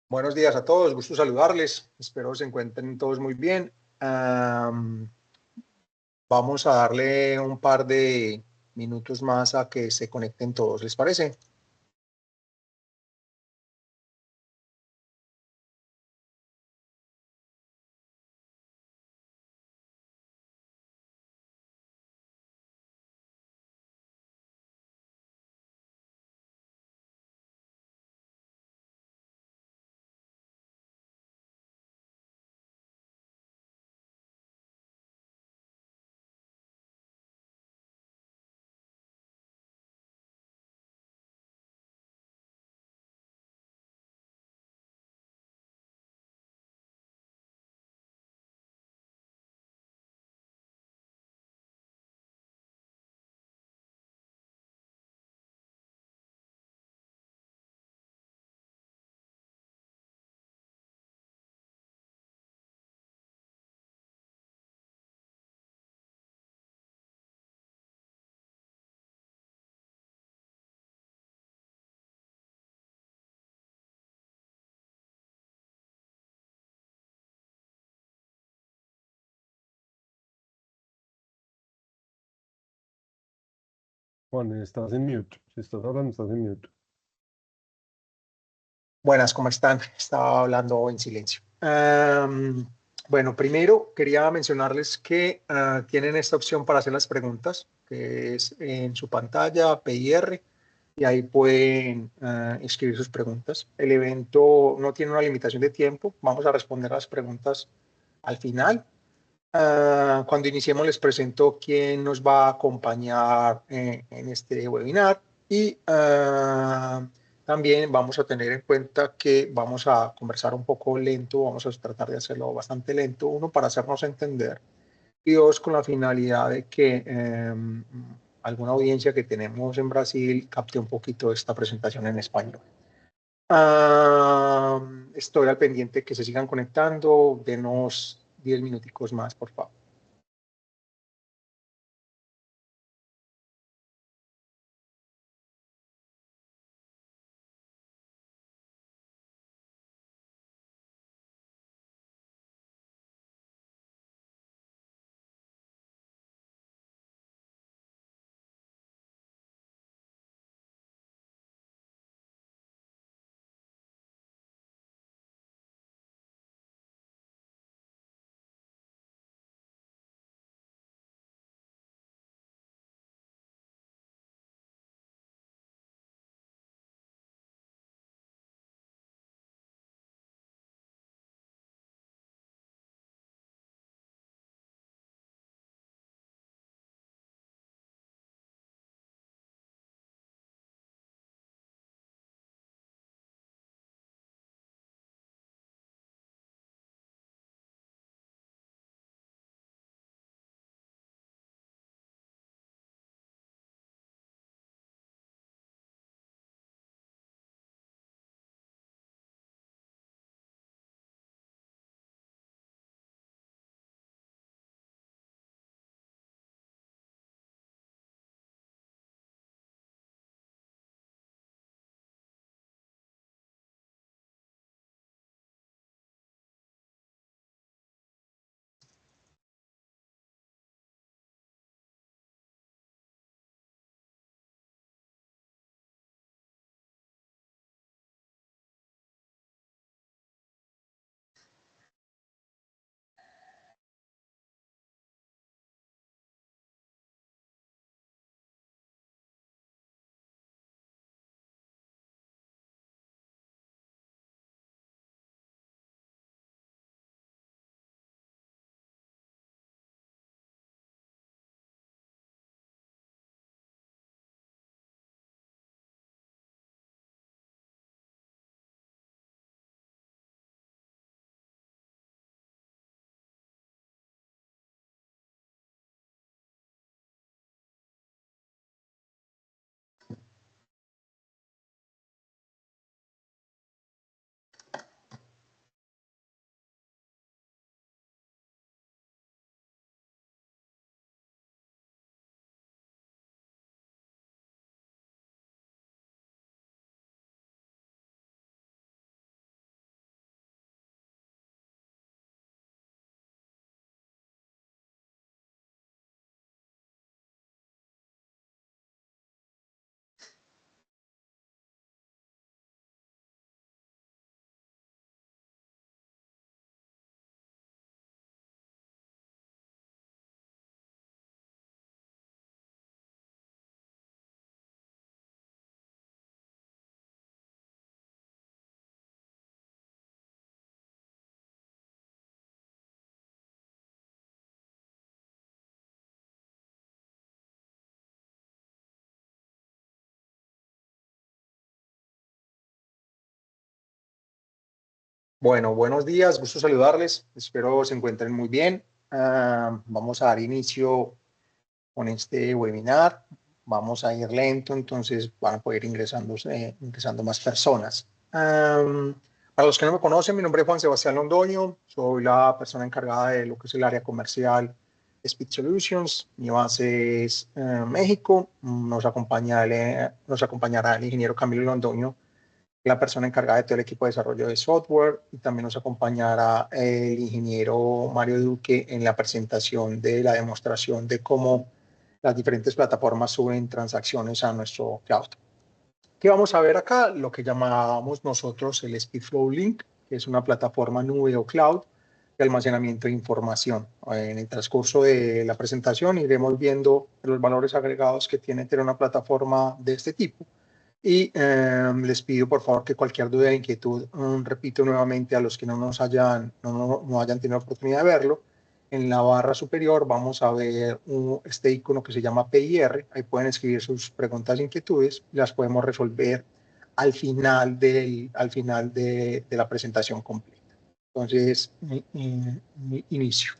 Buenos días a todos, gusto saludarles. Espero se encuentren todos muy bien. Vamos a darle un par de minutos más a que se conecten todos, ¿les parece? Juan, estás en mute. Si estás hablando, estás en mute. Buenas, ¿cómo están? Estaba hablando en silencio. Bueno, primero quería mencionarles que tienen esta opción para hacer las preguntas, que es en su pantalla, PIR, y ahí pueden escribir sus preguntas. El evento no tiene una limitación de tiempo. Vamos a responder las preguntas al final. Cuando iniciemos les presento quién nos va a acompañar en este webinar y también vamos a tener en cuenta que vamos a conversar un poco lento, vamos a tratar de hacerlo bastante lento, uno para hacernos entender y dos con la finalidad de que alguna audiencia que tenemos en Brasil capte un poquito esta presentación en español. Estoy al pendiente que se sigan conectando, denos 10 minuticos más, por favor. Bueno, buenos días, gusto saludarles. Espero se encuentren muy bien. Vamos a dar inicio con este webinar. Vamos a ir lento, entonces van a poder ingresando más personas. Para los que no me conocen, mi nombre es Juan Sebastián Londoño. Soy la persona encargada de lo que es el área comercial de Speed Solutions. Mi base es México. Nos acompañará el ingeniero Camilo Londoño, la persona encargada de todo el equipo de desarrollo de software, y también nos acompañará el ingeniero Mario Duque en la presentación de la demostración de cómo las diferentes plataformas suben transacciones a nuestro cloud. ¿Qué vamos a ver acá? Lo que llamamos nosotros el Speedflow Link, que es una plataforma nube o cloud de almacenamiento de información. En el transcurso de la presentación iremos viendo los valores agregados que tiene tener una plataforma de este tipo. Y les pido por favor que cualquier duda o inquietud, repito nuevamente a los que no hayan tenido oportunidad de verlo, en la barra superior vamos a ver este icono que se llama PIR. Ahí pueden escribir sus preguntas e inquietudes y las podemos resolver al final de la presentación completa. Entonces, inicio.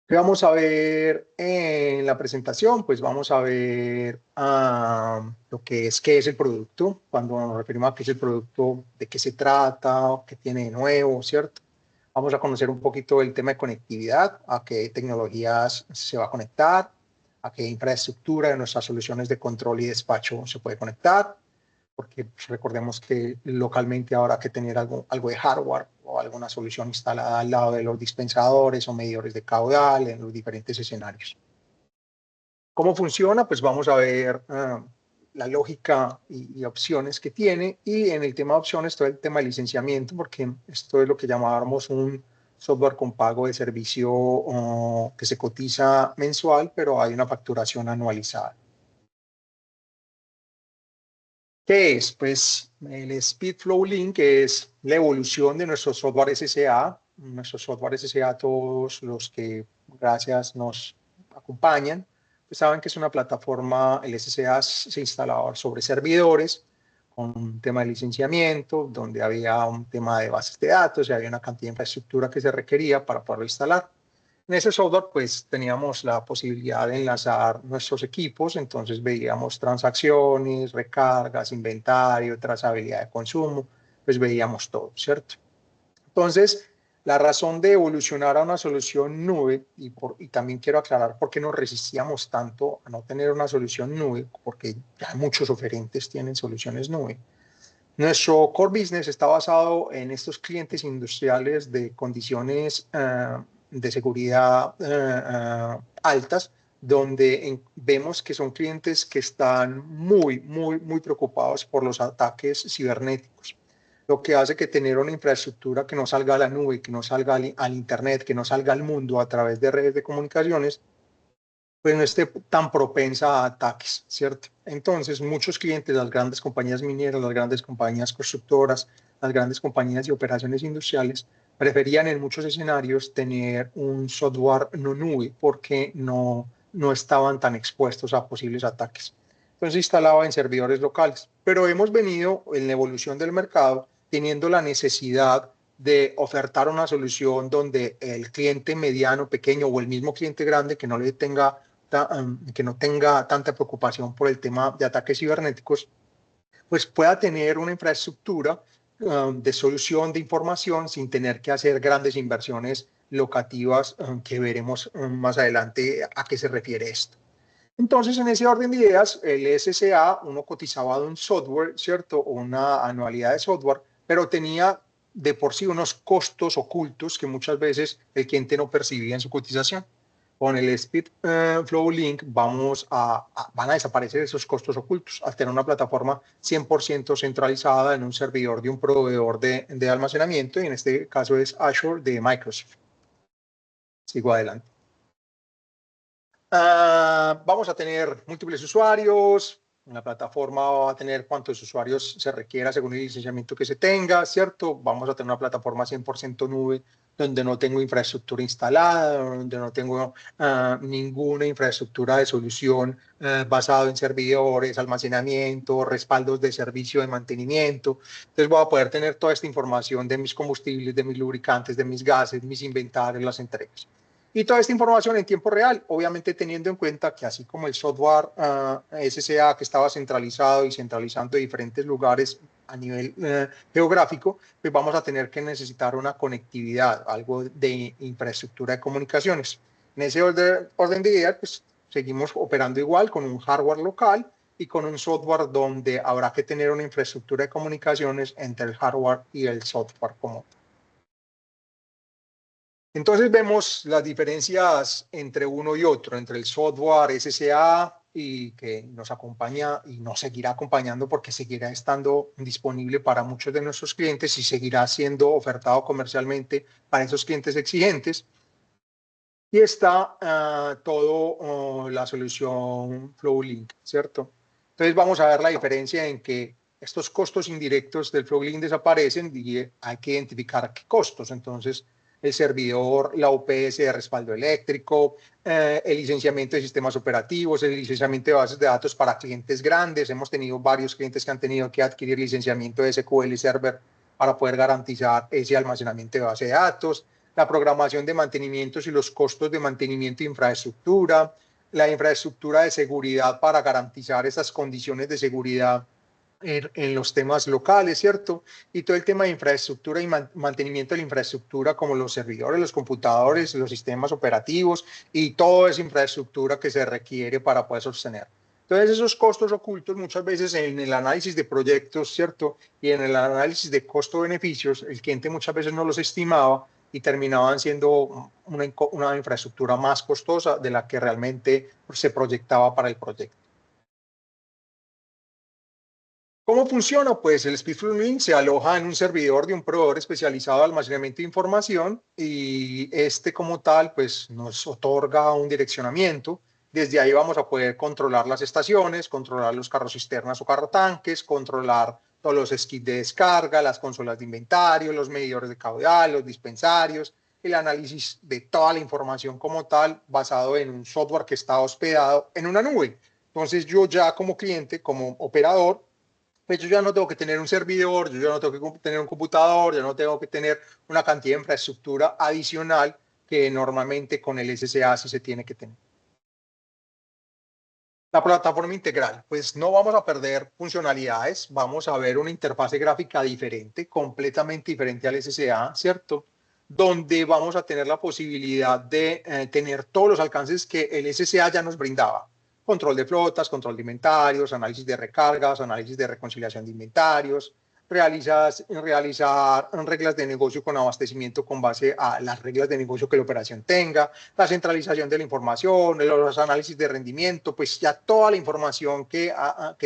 ¿Qué vamos a ver en la presentación? Pues vamos a ver lo que es qué es el producto. Cuando nos referimos a qué es el producto, de qué se trata, qué tiene de nuevo, ¿cierto? Vamos a conocer un poquito el tema de conectividad, a qué tecnologías se va a conectar, a qué infraestructura de nuestras soluciones de control y despacho se puede conectar, porque pues, recordemos que localmente ahora hay que tener algo de hardware o alguna solución instalada al lado de los dispensadores o medidores de caudal en los diferentes escenarios. ¿Cómo funciona? Pues vamos a ver la lógica y opciones que tiene, y en el tema de opciones todo el tema de licenciamiento, porque esto es lo que llamamos un software con pago de servicio que se cotiza mensual, pero hay una facturación anualizada. ¿Qué es? Pues el Speedflow Link es la evolución de nuestro software SCA. Nuestro software SCA, todos los que gracias nos acompañan, pues saben que es una plataforma. El SCA se instalaba sobre servidores con un tema de licenciamiento, donde había un tema de bases de datos y había una cantidad de infraestructura que se requería para poderlo instalar. En ese software, pues teníamos la posibilidad de enlazar nuestros equipos, entonces veíamos transacciones, recargas, inventario, trazabilidad de consumo, pues veíamos todo, ¿cierto? Entonces, la razón de evolucionar a una solución nube, y también quiero aclarar por qué nos resistíamos tanto a no tener una solución nube, porque ya muchos oferentes tienen soluciones nube. Nuestro core business está basado en estos clientes industriales de condiciones de seguridad altas, donde vemos que son clientes que están muy preocupados por los ataques cibernéticos, lo que hace que tener una infraestructura que no salga a la nube, que no salga al internet, que no salga al mundo a través de redes de comunicaciones, pues no esté tan propensa a ataques, ¿cierto? Entonces, muchos clientes, las grandes compañías mineras, las grandes compañías constructoras, las grandes compañías de operaciones industriales, preferían en muchos escenarios tener un software no nube porque no estaban tan expuestos a posibles ataques. Entonces, instalaba en servidores locales. Pero hemos venido en la evolución del mercado teniendo la necesidad de ofertar una solución donde el cliente mediano, pequeño o el mismo cliente grande que no tenga tanta preocupación por el tema de ataques cibernéticos, pues pueda tener una infraestructura de solución de información sin tener que hacer grandes inversiones locativas, que veremos más adelante a qué se refiere esto. Entonces, en ese orden de ideas, el SCA, uno cotizaba de un software, ¿cierto? O una anualidad de software, pero tenía de por sí unos costos ocultos que muchas veces el cliente no percibía en su cotización. Con el Speedflow Link van a desaparecer esos costos ocultos al tener una plataforma 100% centralizada en un servidor de un proveedor de almacenamiento, y en este caso es Azure de Microsoft. Sigo adelante. Vamos a tener múltiples usuarios, La plataforma va a tener cuántos usuarios se requiera según el licenciamiento que se tenga, ¿cierto? Vamos a tener una plataforma 100% nube donde no tengo infraestructura instalada, donde no tengo ninguna infraestructura de solución basado en servidores, almacenamiento, respaldos de servicio de mantenimiento. Entonces voy a poder tener toda esta información de mis combustibles, de mis lubricantes, de mis gases, mis inventarios, las entregas. Y toda esta información en tiempo real, obviamente teniendo en cuenta que así como el software SCA que estaba centralizado y centralizando diferentes lugares a nivel geográfico, pues vamos a tener que necesitar una conectividad, algo de infraestructura de comunicaciones. En ese orden de ideas, pues seguimos operando igual con un hardware local y con un software donde habrá que tener una infraestructura de comunicaciones entre el hardware y el software común. Entonces vemos las diferencias entre uno y otro, entre el software SCA y que nos acompaña y nos seguirá acompañando porque seguirá estando disponible para muchos de nuestros clientes y seguirá siendo ofertado comercialmente para esos clientes exigentes. Y está la solución FlowLink, ¿cierto? Entonces vamos a ver la diferencia en que estos costos indirectos del FlowLink desaparecen y hay que identificar qué costos. Entonces, el servidor, la UPS de respaldo eléctrico, el licenciamiento de sistemas operativos, el licenciamiento de bases de datos para clientes grandes. Hemos tenido varios clientes que han tenido que adquirir licenciamiento de SQL Server para poder garantizar ese almacenamiento de base de datos, la programación de mantenimientos y los costos de mantenimiento de infraestructura, la infraestructura de seguridad para garantizar esas condiciones de seguridad en los temas locales, ¿cierto? Y todo el tema de infraestructura y mantenimiento de la infraestructura como los servidores, los computadores, los sistemas operativos y toda esa infraestructura que se requiere para poder sostener. Entonces, esos costos ocultos muchas veces en el análisis de proyectos, ¿cierto? Y en el análisis de costo-beneficios, el cliente muchas veces no los estimaba y terminaban siendo una infraestructura más costosa de la que realmente se proyectaba para el proyecto. ¿Cómo funciona? Pues el SpeedFlow se aloja en un servidor de un proveedor especializado de almacenamiento de información y este como tal pues nos otorga un direccionamiento. Desde ahí vamos a poder controlar las estaciones, controlar los carros cisternas o carro tanques, controlar todos los skids de descarga, las consolas de inventario, los medidores de caudal, los dispensarios, el análisis de toda la información como tal basado en un software que está hospedado en una nube. Entonces yo ya como cliente, como operador, pues yo ya no tengo que tener un servidor, yo ya no tengo que tener un computador, yo no tengo que tener una cantidad de infraestructura adicional que normalmente con el SSA sí se tiene que tener. La plataforma integral, pues no vamos a perder funcionalidades, vamos a ver una interfase gráfica diferente, completamente diferente al SSA, ¿cierto? Donde vamos a tener la posibilidad de tener todos los alcances que el SSA ya nos brindaba. Control de flotas, control de inventarios, análisis de recargas, análisis de reconciliación de inventarios, realizar reglas de negocio con abastecimiento con base a las reglas de negocio que la operación tenga, la centralización de la información, los análisis de rendimiento, pues ya toda la información que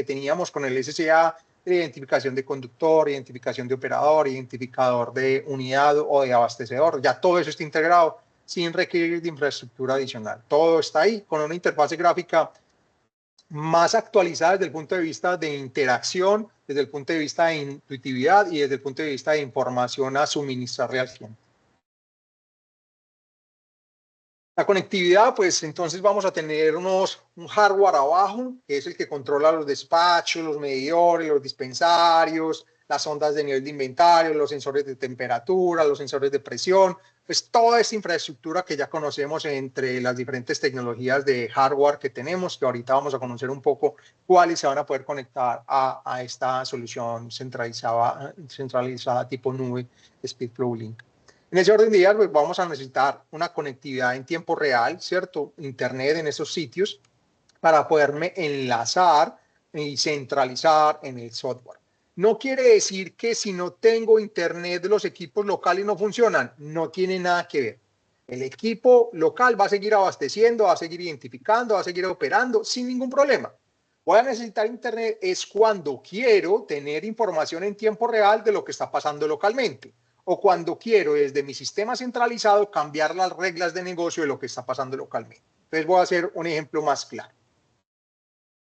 teníamos con el SCA, identificación de conductor, identificación de operador, identificador de unidad o de abastecedor, ya todo eso está integrado sin requerir de infraestructura adicional. Todo está ahí con una interfase gráfica más actualizada desde el punto de vista de interacción, desde el punto de vista de intuitividad y desde el punto de vista de información a suministrarle al cliente. La conectividad, pues entonces vamos a tener un hardware abajo, que es el que controla los despachos, los medidores, los dispensarios, las ondas de nivel de inventario, los sensores de temperatura, los sensores de presión, pues toda esta infraestructura que ya conocemos entre las diferentes tecnologías de hardware que tenemos, que ahorita vamos a conocer un poco cuáles se van a poder conectar a esta solución centralizada tipo nube SpeedFlow Link. En ese orden de ideas, pues vamos a necesitar una conectividad en tiempo real, ¿cierto? Internet en esos sitios para poderme enlazar y centralizar en el software. No quiere decir que si no tengo internet los equipos locales no funcionan, no tiene nada que ver. El equipo local va a seguir abasteciendo, va a seguir identificando, va a seguir operando sin ningún problema. Voy a necesitar internet es cuando quiero tener información en tiempo real de lo que está pasando localmente o cuando quiero desde mi sistema centralizado cambiar las reglas de negocio de lo que está pasando localmente. Entonces voy a hacer un ejemplo más claro.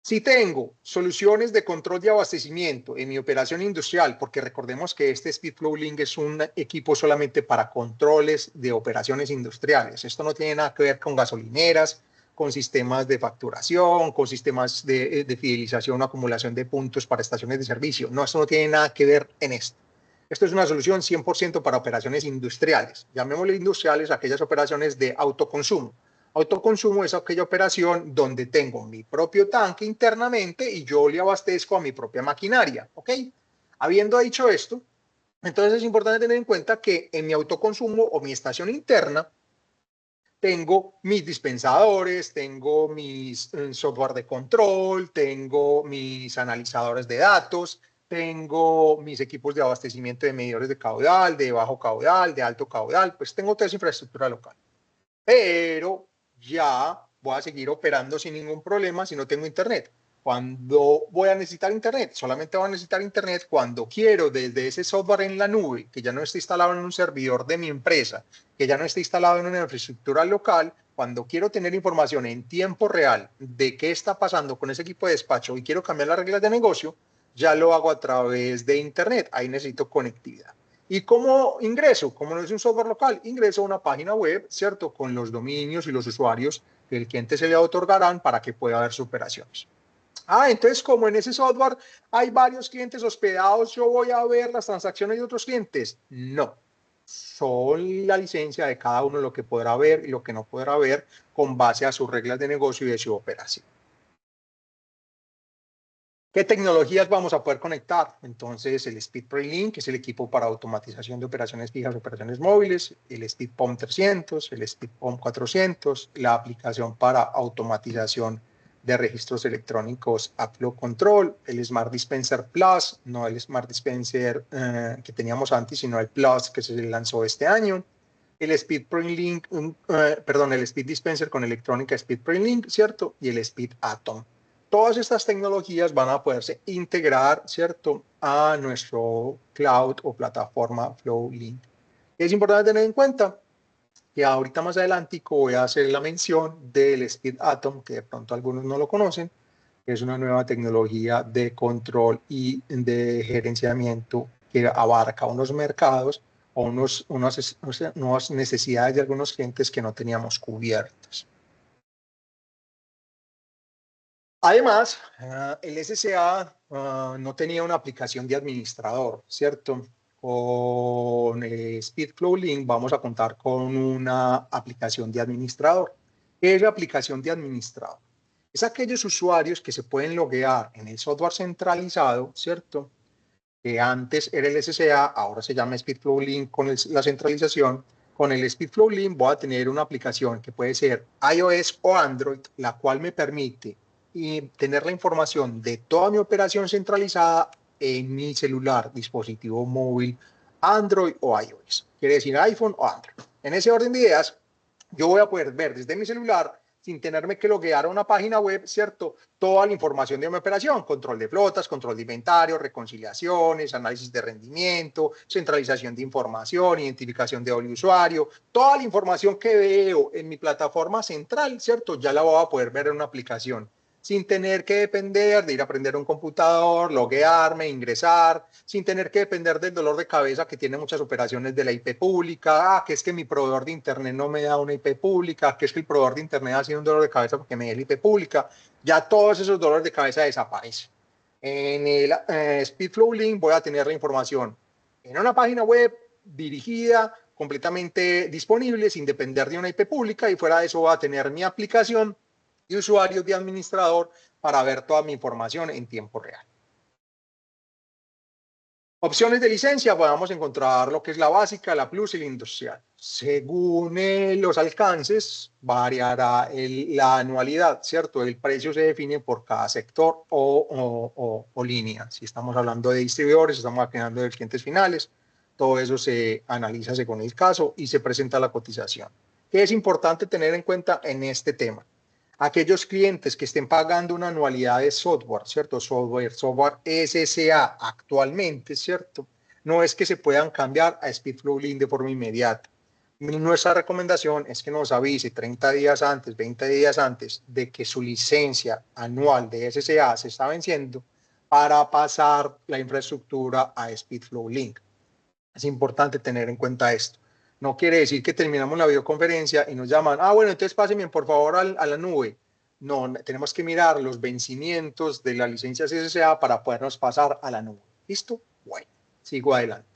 Si tengo soluciones de control de abastecimiento en mi operación industrial, porque recordemos que este SpeedFlow Link es un equipo solamente para controles de operaciones industriales. Esto no tiene nada que ver con gasolineras, con sistemas de facturación, con sistemas de fidelización o acumulación de puntos para estaciones de servicio. No, esto no tiene nada que ver en esto. Esto es una solución 100% para operaciones industriales. Llamémosle industriales a aquellas operaciones de autoconsumo. Autoconsumo es aquella operación donde tengo mi propio tanque internamente y yo le abastezco a mi propia maquinaria, ¿ok? Habiendo dicho esto, entonces es importante tener en cuenta que en mi autoconsumo o mi estación interna tengo mis dispensadores, tengo mis software de control, tengo mis analizadores de datos, tengo mis equipos de abastecimiento de medidores de caudal, de bajo caudal, de alto caudal, pues tengo toda esa infraestructura local. Pero ya voy a seguir operando sin ningún problema si no tengo internet. Cuando voy a necesitar internet, solamente voy a necesitar internet cuando quiero desde ese software en la nube, que ya no esté instalado en un servidor de mi empresa, que ya no esté instalado en una infraestructura local, cuando quiero tener información en tiempo real de qué está pasando con ese equipo de despacho y quiero cambiar las reglas de negocio, ya lo hago a través de internet. Ahí necesito conectividad. ¿Y cómo ingreso? Como no es un software local, ingreso a una página web, ¿cierto? Con los dominios y los usuarios que el cliente se le otorgarán para que pueda ver sus operaciones. Entonces como en ese software hay varios clientes hospedados, yo voy a ver las transacciones de otros clientes. No, son la licencia de cada uno lo que podrá ver y lo que no podrá ver con base a sus reglas de negocio y de su operación. ¿Qué tecnologías vamos a poder conectar? Entonces, el SpeedPray Link, que es el equipo para automatización de operaciones fijas, operaciones móviles, el SpeedPOM 300, el SpeedPOM 400, la aplicación para automatización de registros electrónicos AppFlow Control, el Smart Dispenser Plus, no el Smart Dispenser que teníamos antes, sino el Plus que se lanzó este año, el SpeedPray Link, el Speed Dispenser con electrónica SpeedPray Link, ¿cierto? Y el Speed Atom. Todas estas tecnologías van a poderse integrar, ¿cierto?, a nuestro cloud o plataforma FlowLink. Es importante tener en cuenta que ahorita más adelante voy a hacer la mención del Speed Atom, que de pronto algunos no lo conocen, que es una nueva tecnología de control y de gerenciamiento que abarca unos mercados o unas necesidades de algunos clientes que no teníamos cubiertas. Además, el SCA no tenía una aplicación de administrador, ¿cierto? Con SpeedFlow Link vamos a contar con una aplicación de administrador. ¿Qué es la aplicación de administrador? Es aquellos usuarios que se pueden loguear en el software centralizado, ¿cierto? Que antes era el SCA, ahora se llama SpeedFlow Link con la centralización. Con el SpeedFlow Link voy a tener una aplicación que puede ser iOS o Android, la cual me permite tener la información de toda mi operación centralizada en mi celular, dispositivo móvil, Android o iOS. Quiere decir iPhone o Android. En ese orden de ideas, yo voy a poder ver desde mi celular, sin tenerme que loguear a una página web, ¿cierto? Toda la información de mi operación, control de flotas, control de inventario, reconciliaciones, análisis de rendimiento, centralización de información, identificación de doble usuario, toda la información que veo en mi plataforma central, ¿cierto? Ya la voy a poder ver en una aplicación, sin tener que depender de ir a prender un computador, loguearme, ingresar, sin tener que depender del dolor de cabeza que tiene muchas operaciones de la IP pública, que es que mi proveedor de internet no me da una IP pública, que es que el proveedor de internet ha sido un dolor de cabeza porque me da la IP pública. Ya todos esos dolores de cabeza desaparecen. En el SpeedFlow Link voy a tener la información en una página web dirigida, completamente disponible, sin depender de una IP pública, y fuera de eso voy a tener mi aplicación de usuarios de administrador para ver toda mi información en tiempo real. Opciones de licencia, podemos encontrar lo que es la básica, la plus y la industrial. Según los alcances, variará la anualidad, ¿cierto? El precio se define por cada sector o línea. Si estamos hablando de distribuidores, estamos hablando de clientes finales, todo eso se analiza según el caso y se presenta la cotización. ¿Qué es importante tener en cuenta en este tema? Aquellos clientes que estén pagando una anualidad de software, ¿cierto? Software SCA actualmente, ¿cierto? No es que se puedan cambiar a SpeedFlow Link de forma inmediata. Nuestra recomendación es que nos avise 30 días antes, 20 días antes de que su licencia anual de SSA se está venciendo para pasar la infraestructura a Speedflow Link. Es importante tener en cuenta esto. No quiere decir que terminamos la videoconferencia y nos llaman, bueno, entonces pásenme por favor a la nube. No, tenemos que mirar los vencimientos de las licencias SSA para podernos pasar a la nube. ¿Listo? Bueno, sigo adelante.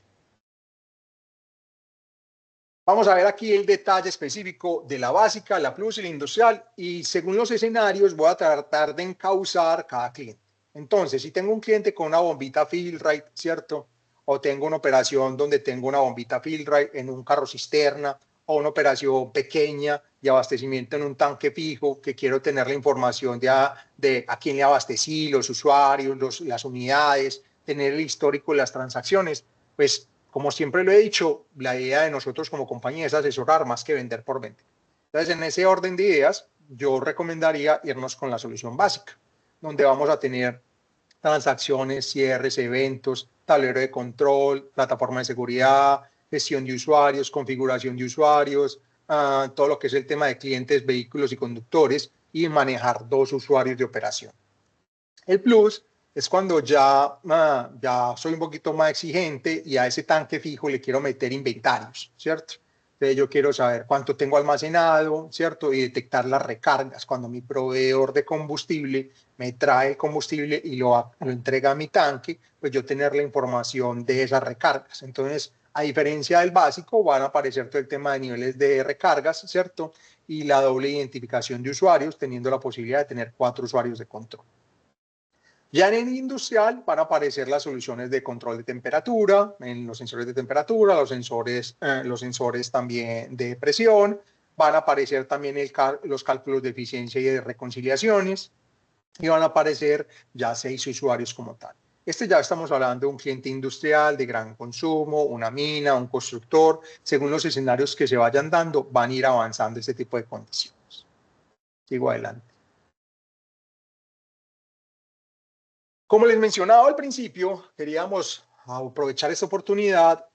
Vamos a ver aquí el detalle específico de la básica, la plus y la industrial, y según los escenarios voy a tratar de encauzar cada cliente. Entonces, si tengo un cliente con una bombita Fill-Rite, ¿cierto? O tengo una operación donde tengo una bombita Fill-Rite en un carro cisterna, o una operación pequeña de abastecimiento en un tanque fijo, que quiero tener la información de a quién le abastecí, los usuarios, las unidades, tener el histórico de las transacciones, pues como siempre lo he dicho, la idea de nosotros como compañía es asesorar más que vender por vender. Entonces, en ese orden de ideas, yo recomendaría irnos con la solución básica, donde vamos a tener transacciones, cierres, eventos, tablero de control, plataforma de seguridad, gestión de usuarios, configuración de usuarios, todo lo que es el tema de clientes, vehículos y conductores, y manejar 2 usuarios de operación. El plus es cuando ya soy un poquito más exigente y a ese tanque fijo le quiero meter inventarios, ¿cierto? Entonces yo quiero saber cuánto tengo almacenado, ¿cierto? Y detectar las recargas. Cuando mi proveedor de combustible me trae el combustible y lo entrega a mi tanque, pues yo tener la información de esas recargas. Entonces, a diferencia del básico, van a aparecer todo el tema de niveles de recargas, ¿cierto? Y la doble identificación de usuarios, teniendo la posibilidad de tener 4 usuarios de control. Ya en el industrial van a aparecer las soluciones de control de temperatura, en los sensores de temperatura, los sensores también de presión, van a aparecer también los cálculos de eficiencia y de reconciliaciones, y van a aparecer ya 6 usuarios como tal. Ya estamos hablando de un cliente industrial de gran consumo, una mina, un constructor. Según los escenarios que se vayan dando, van a ir avanzando este tipo de condiciones. Sigo adelante. Como les mencionaba al principio, queríamos aprovechar esta oportunidad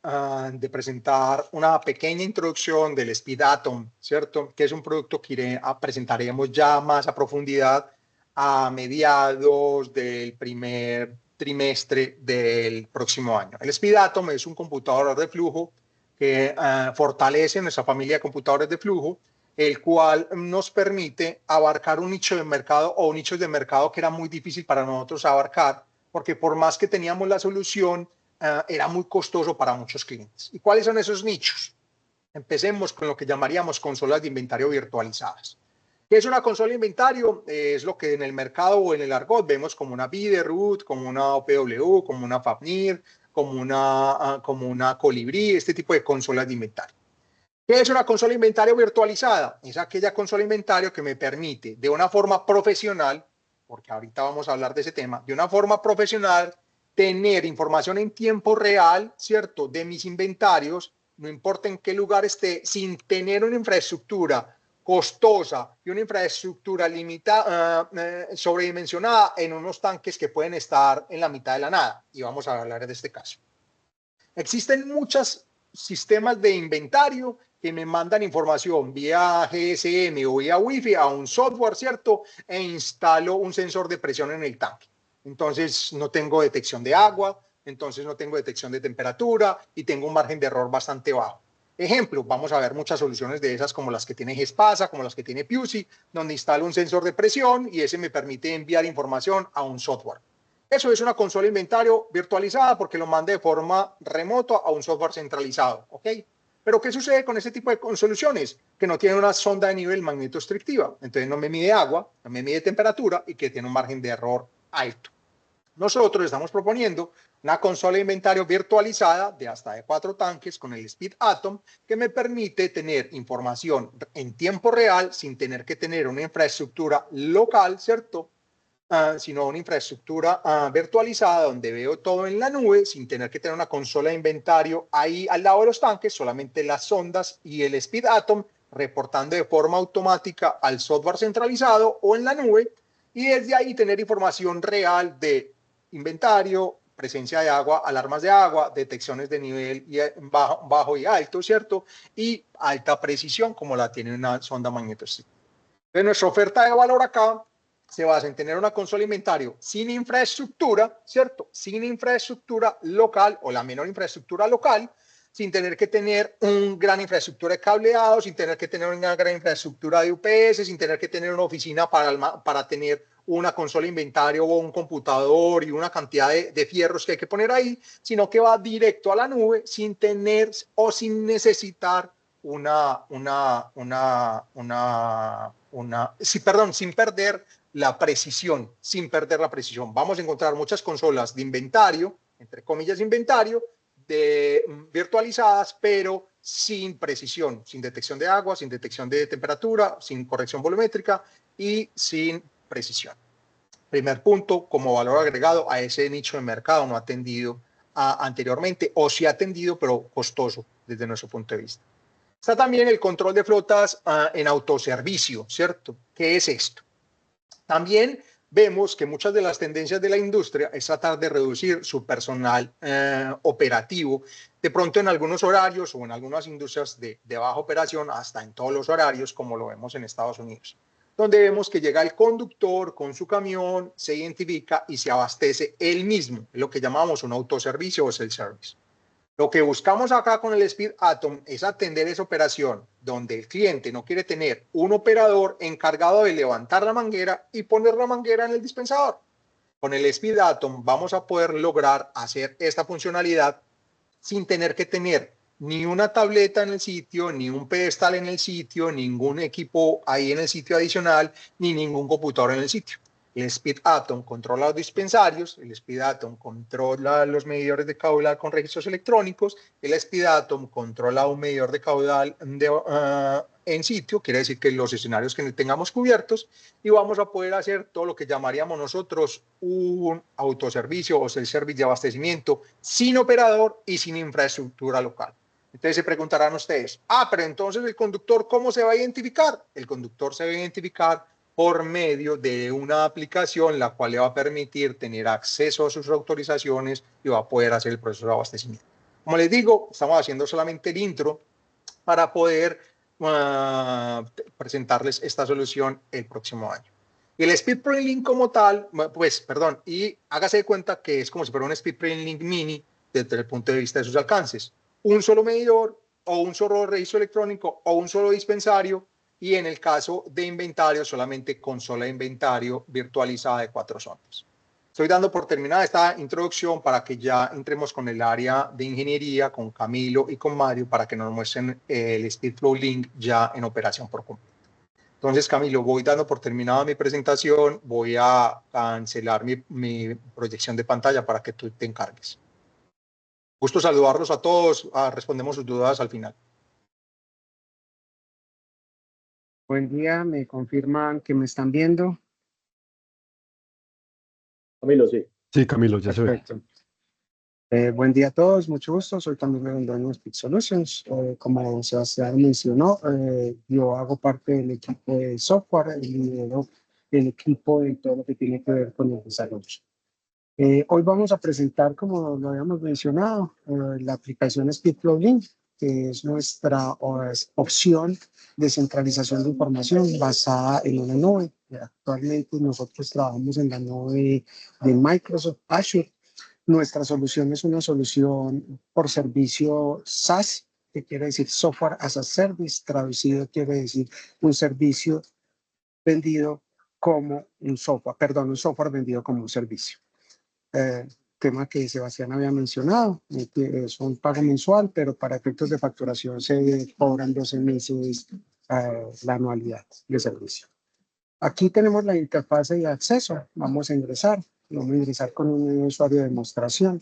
de presentar una pequeña introducción del Speed Atom, ¿cierto? Que es un producto que presentaremos ya más a profundidad a mediados del primer trimestre del próximo año. El Speed Atom es un computador de flujo que fortalece nuestra familia de computadores de flujo, el cual nos permite abarcar un nicho de mercado o nichos de mercado que era muy difícil para nosotros abarcar, porque por más que teníamos la solución, era muy costoso para muchos clientes. ¿Y cuáles son esos nichos? Empecemos con lo que llamaríamos consolas de inventario virtualizadas. ¿Qué es una consola de inventario? Es lo que en el mercado o en el argot vemos como una Biderroot, como una OPW, como una Fafnir, como una Colibrí, este tipo de consolas de inventario. ¿Qué es una consola de inventario virtualizada? Es aquella consola de inventario que me permite de una forma profesional, porque ahorita vamos a hablar de ese tema, de una forma profesional tener información en tiempo real, ¿cierto? De mis inventarios, no importa en qué lugar esté, sin tener una infraestructura costosa y una infraestructura limitada, sobredimensionada en unos tanques que pueden estar en la mitad de la nada. Y vamos a hablar de este caso. Existen muchos sistemas de inventario que me mandan información vía GSM o vía Wi-Fi a un software, ¿cierto? E instalo un sensor de presión en el tanque. Entonces no tengo detección de agua, entonces no tengo detección de temperatura y tengo un margen de error bastante bajo. Ejemplo, vamos a ver muchas soluciones de esas como las que tiene GESPASA, como las que tiene PUSI, donde instalo un sensor de presión y ese me permite enviar información a un software. Eso es una consola de inventario virtualizada porque lo manda de forma remota a un software centralizado, ¿ok? Pero ¿qué sucede con este tipo de soluciones? Que no tienen una sonda de nivel magnetostrictiva, entonces no me mide agua, no me mide temperatura y que tiene un margen de error alto. Nosotros estamos proponiendo una consola de inventario virtualizada de hasta de 4 tanques con el Speed Atom que me permite tener información en tiempo real sin tener que tener una infraestructura local, ¿cierto? Sino una infraestructura virtualizada donde veo todo en la nube sin tener que tener una consola de inventario ahí al lado de los tanques, solamente las sondas y el Speed Atom reportando de forma automática al software centralizado o en la nube y desde ahí tener información real de inventario, presencia de agua, alarmas de agua, detecciones de nivel bajo y alto, ¿cierto? Y alta precisión, como la tiene una sonda magnetoscópica. Entonces, nuestra oferta de valor acá se basa en tener una consola inventario sin infraestructura, ¿cierto? Sin infraestructura local o la menor infraestructura local, sin tener que tener una gran infraestructura de cableado, sin tener que tener una gran infraestructura de UPS, sin tener que tener una oficina para tener una consola inventario o un computador y una cantidad de fierros que hay que poner ahí, sino que va directo a la nube sin tener o sin necesitar sin perder la precisión, Vamos a encontrar muchas consolas de inventario, entre comillas inventario, virtualizadas, pero sin precisión, sin detección de agua, sin detección de temperatura, sin corrección volumétrica y sin precisión. Primer punto, como valor agregado a ese nicho de mercado no atendido anteriormente, o sí atendido, pero costoso desde nuestro punto de vista. Está también el control de flotas en autoservicio, ¿cierto? ¿Qué es esto? También vemos que muchas de las tendencias de la industria es tratar de reducir su personal operativo, de pronto en algunos horarios o en algunas industrias de baja operación, hasta en todos los horarios, como lo vemos en Estados Unidos, donde vemos que llega el conductor con su camión, se identifica y se abastece él mismo, lo que llamamos un autoservicio o self-service. Lo que buscamos acá con el Speed Atom es atender esa operación donde el cliente no quiere tener un operador encargado de levantar la manguera y poner la manguera en el dispensador. Con el Speed Atom vamos a poder lograr hacer esta funcionalidad sin tener que tener ni una tableta en el sitio, ni un pedestal en el sitio, ningún equipo ahí en el sitio adicional, ni ningún computador en el sitio. El Speed Atom controla los dispensarios, el Speed Atom controla los medidores de caudal con registros electrónicos, el Speed Atom controla un medidor de caudal en sitio, quiere decir que los escenarios que tengamos cubiertos, y vamos a poder hacer todo lo que llamaríamos nosotros un autoservicio o self-service de abastecimiento sin operador y sin infraestructura local. Entonces se preguntarán ustedes, pero entonces el conductor, ¿cómo se va a identificar? El conductor se va a identificar por medio de una aplicación la cual le va a permitir tener acceso a sus autorizaciones y va a poder hacer el proceso de abastecimiento. Como les digo, estamos haciendo solamente el intro para poder presentarles esta solución el próximo año. Y el Speed Print Link como tal, y hágase de cuenta que es como si fuera un Speed Print Link mini desde el punto de vista de sus alcances. Un solo medidor o un solo registro electrónico o un solo dispensario, y en el caso de inventario solamente consola de inventario virtualizada de 4 zonas. Estoy dando por terminada esta introducción para que ya entremos con el área de ingeniería, con Camilo y con Mario, para que nos muestren el SpeedFlow Link ya en operación por completo. Entonces, Camilo, voy dando por terminada mi presentación, voy a cancelar mi proyección de pantalla para que tú te encargues. Gusto saludarlos a todos, respondemos sus dudas al final. Buen día, me confirman que me están viendo. Camilo, sí. Sí, Camilo, ya se ve. Perfecto. Buen día a todos, mucho gusto. Soy Camilo Londoño de Speed Solutions. Como Sebastián mencionó, yo hago parte del equipo de software y lidero el equipo en todo lo que tiene que ver con el desarrollo. Hoy vamos a presentar, como lo habíamos mencionado, la aplicación SpeedFlow Link, que es nuestra opción de centralización de información basada en una nube. Actualmente nosotros trabajamos en la nube de Microsoft Azure. Nuestra solución es una solución por servicio SaaS, que quiere decir Software as a Service, traducido quiere decir un servicio vendido como un software vendido como un servicio. Tema que Sebastián había mencionado, que es un pago mensual, pero para efectos de facturación se cobran 12 meses la anualidad de servicio. Aquí tenemos la interfase de acceso. Vamos a ingresar con un usuario de demostración.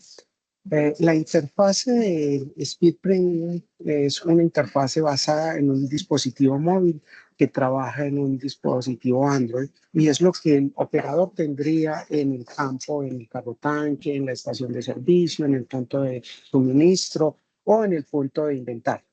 La interfase de SpeedPrint es una interfase basada en un dispositivo móvil que trabaja en un dispositivo Android, y es lo que el operador tendría en el campo, en el carro tanque, en la estación de servicio, en el punto de suministro o en el punto de inventario.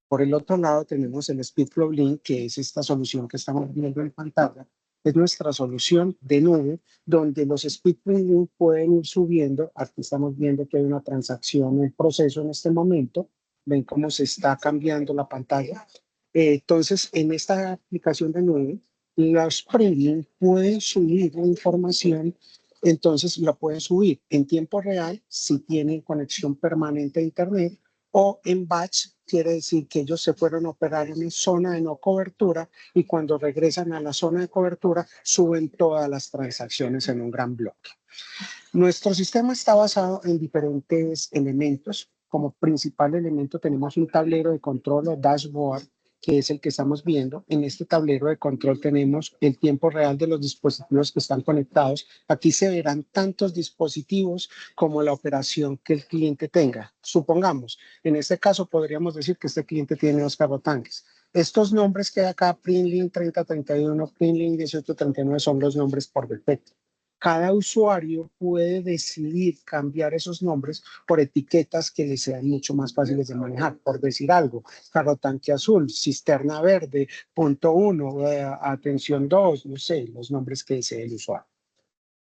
Por el otro lado tenemos el SpeedFlow Link, que es esta solución que estamos viendo en pantalla, Es nuestra solución de nube donde los speed printing pueden ir subiendo. Aquí estamos viendo que hay una transacción en proceso en este momento. Ven cómo se está cambiando la pantalla. Entonces, en esta aplicación de nube, los premium pueden subir la información, entonces la pueden subir en tiempo real si tienen conexión permanente a Internet, o en batch, quiere decir que ellos se fueron a operar en una zona de no cobertura y cuando regresan a la zona de cobertura suben todas las transacciones en un gran bloque. Nuestro sistema está basado en diferentes elementos. Como principal elemento tenemos un tablero de control o dashboard, que es el que estamos viendo. En este tablero de control tenemos el tiempo real de los dispositivos que están conectados. Aquí se verán tantos dispositivos como la operación que el cliente tenga. Supongamos, en este caso podríamos decir que este cliente tiene 2 carrotanques. Estos nombres que hay acá, Printlink 3031, Printlink 1839, son los nombres por defecto. Cada usuario puede decidir cambiar esos nombres por etiquetas que le sean mucho más fáciles de manejar. Por decir algo, carro tanque azul, cisterna verde, punto 1, atención 2, no sé, los nombres que desee el usuario.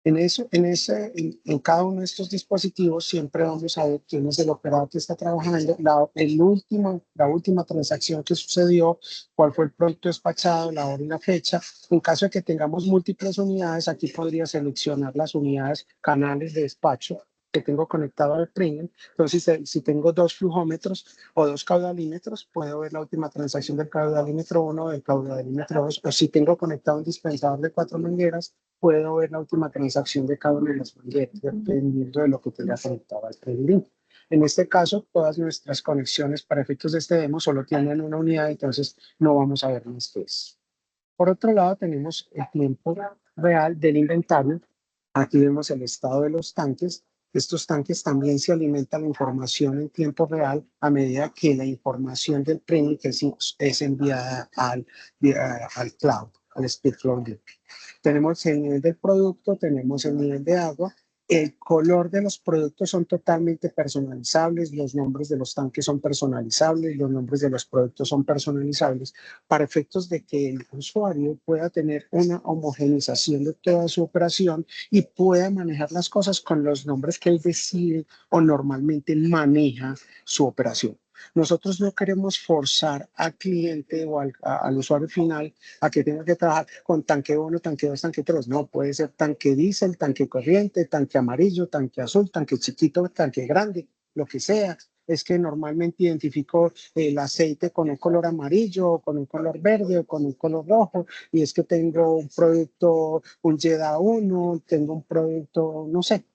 En cada uno de estos dispositivos siempre vamos a ver quién es el operador que está trabajando, la última transacción que sucedió, cuál fue el producto despachado, la hora y la fecha. En caso de que tengamos múltiples unidades, aquí podría seleccionar las unidades, canales de despacho que tengo conectado al printer. Entonces, si tengo 2 flujómetros o 2 caudalímetros, puedo ver la última transacción del caudalímetro 1 o del caudalímetro 2. O si tengo conectado un dispensador de 4 mangueras, puedo ver la última transacción de cada una de las mangueras, dependiendo de lo que tenga conectado al printer. En este caso, todas nuestras conexiones para efectos de este demo solo tienen una unidad, entonces no vamos a ver más que eso. Por otro lado, tenemos el tiempo real del inventario. Aquí vemos el estado de los tanques. Estos tanques también se alimentan la información en tiempo real a medida que la información del premium es enviada al cloud, al SpeedFlow Link. Tenemos el nivel del producto, tenemos el nivel de agua. El color de los productos son totalmente personalizables, los nombres de los tanques son personalizables, los nombres de los productos son personalizables para efectos de que el usuario pueda tener una homogeneización de toda su operación y pueda manejar las cosas con los nombres que él decide o normalmente maneja su operación. Nosotros no queremos forzar al cliente o al usuario final a que tenga que trabajar con tanque 1, tanque 2, tanque 3. No, puede ser tanque diésel, tanque corriente, tanque amarillo, tanque azul, tanque chiquito, tanque grande, lo que sea. Es que normalmente identifico el aceite con un color amarillo, con un color verde o con un color rojo, y es que tengo un producto, un YEDA 1, tengo un producto, no sé.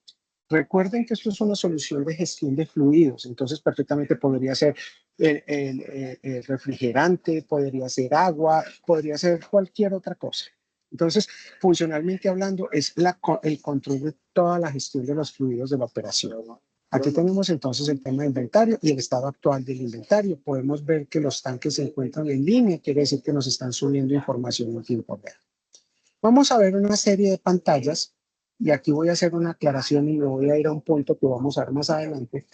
Recuerden que esto es una solución de gestión de fluidos, entonces perfectamente podría ser el refrigerante, podría ser agua, podría ser cualquier otra cosa. Entonces, funcionalmente hablando, es el control de toda la gestión de los fluidos de la operación. Aquí tenemos entonces el tema de inventario y el estado actual del inventario. Podemos ver que los tanques se encuentran en línea, quiere decir que nos están subiendo información en tiempo real. Vamos a ver una serie de pantallas y aquí voy a hacer una aclaración y me voy a ir a un punto que vamos a ver más adelante.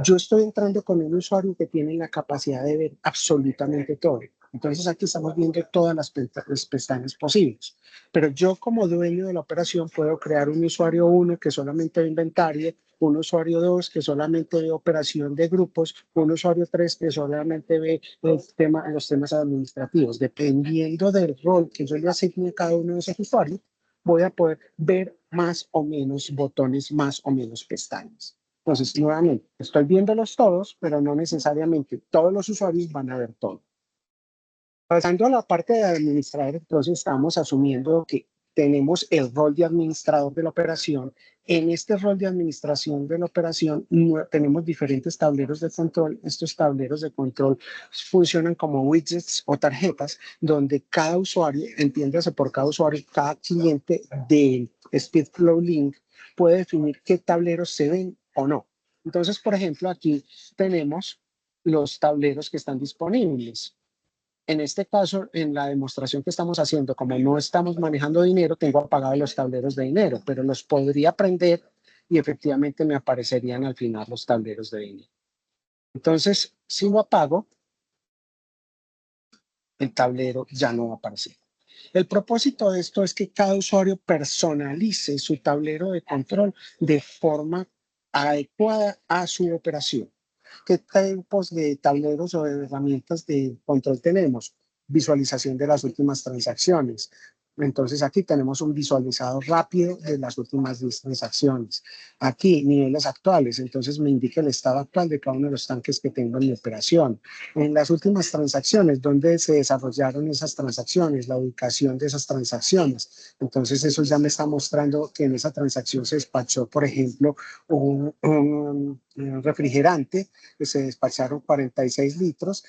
Yo estoy entrando con un usuario que tiene la capacidad de ver absolutamente todo. Entonces aquí estamos viendo todas las pestañas posibles. Pero yo como dueño de la operación puedo crear un usuario 1 que solamente ve inventario, un usuario 2 que solamente ve operación de grupos, un usuario 3 que solamente ve los temas administrativos. Dependiendo del rol que yo le asigne a cada uno de esos usuarios, voy a poder ver más o menos botones, más o menos pestañas. Entonces, nuevamente, estoy viéndolos todos, pero no necesariamente todos los usuarios van a ver todo. Pasando a la parte de administrador, entonces estamos asumiendo que tenemos el rol de administrador de la operación. En este rol de administración de la operación tenemos diferentes tableros de control. Estos tableros de control funcionan como widgets o tarjetas donde cada usuario, entiéndase por cada usuario, cada cliente del SpeedFlow Link puede definir qué tableros se ven o no. Entonces, por ejemplo, aquí tenemos los tableros que están disponibles. En este caso, en la demostración que estamos haciendo, como no estamos manejando dinero, tengo apagados los tableros de dinero, pero los podría prender y efectivamente me aparecerían al final los tableros de dinero. Entonces, si lo apago, el tablero ya no va a aparecer. El propósito de esto es que cada usuario personalice su tablero de control de forma adecuada a su operación. ¿Qué tipos de tableros o de herramientas de control tenemos? Visualización de las últimas transacciones. Entonces aquí tenemos un visualizador rápido de las últimas 10 transacciones. Aquí niveles actuales, entonces me indica el estado actual de cada uno de los tanques que tengo en mi operación. En las últimas transacciones, ¿dónde se desarrollaron esas transacciones? La ubicación de esas transacciones. Entonces eso ya me está mostrando que en esa transacción se despachó, por ejemplo, un refrigerante, que se despacharon 46 litros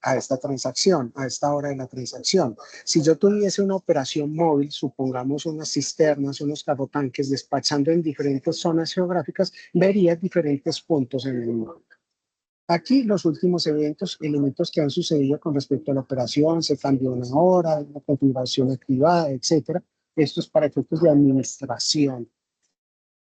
a esta transacción, a esta hora de la transacción. Si yo tuviese una operación móvil, supongamos unas cisternas, unos carrotanques despachando en diferentes zonas geográficas, vería diferentes puntos en el mundo. Aquí los últimos elementos que han sucedido con respecto a la operación, se cambió una hora, una configuración activada, etcétera. Esto es para efectos de administración.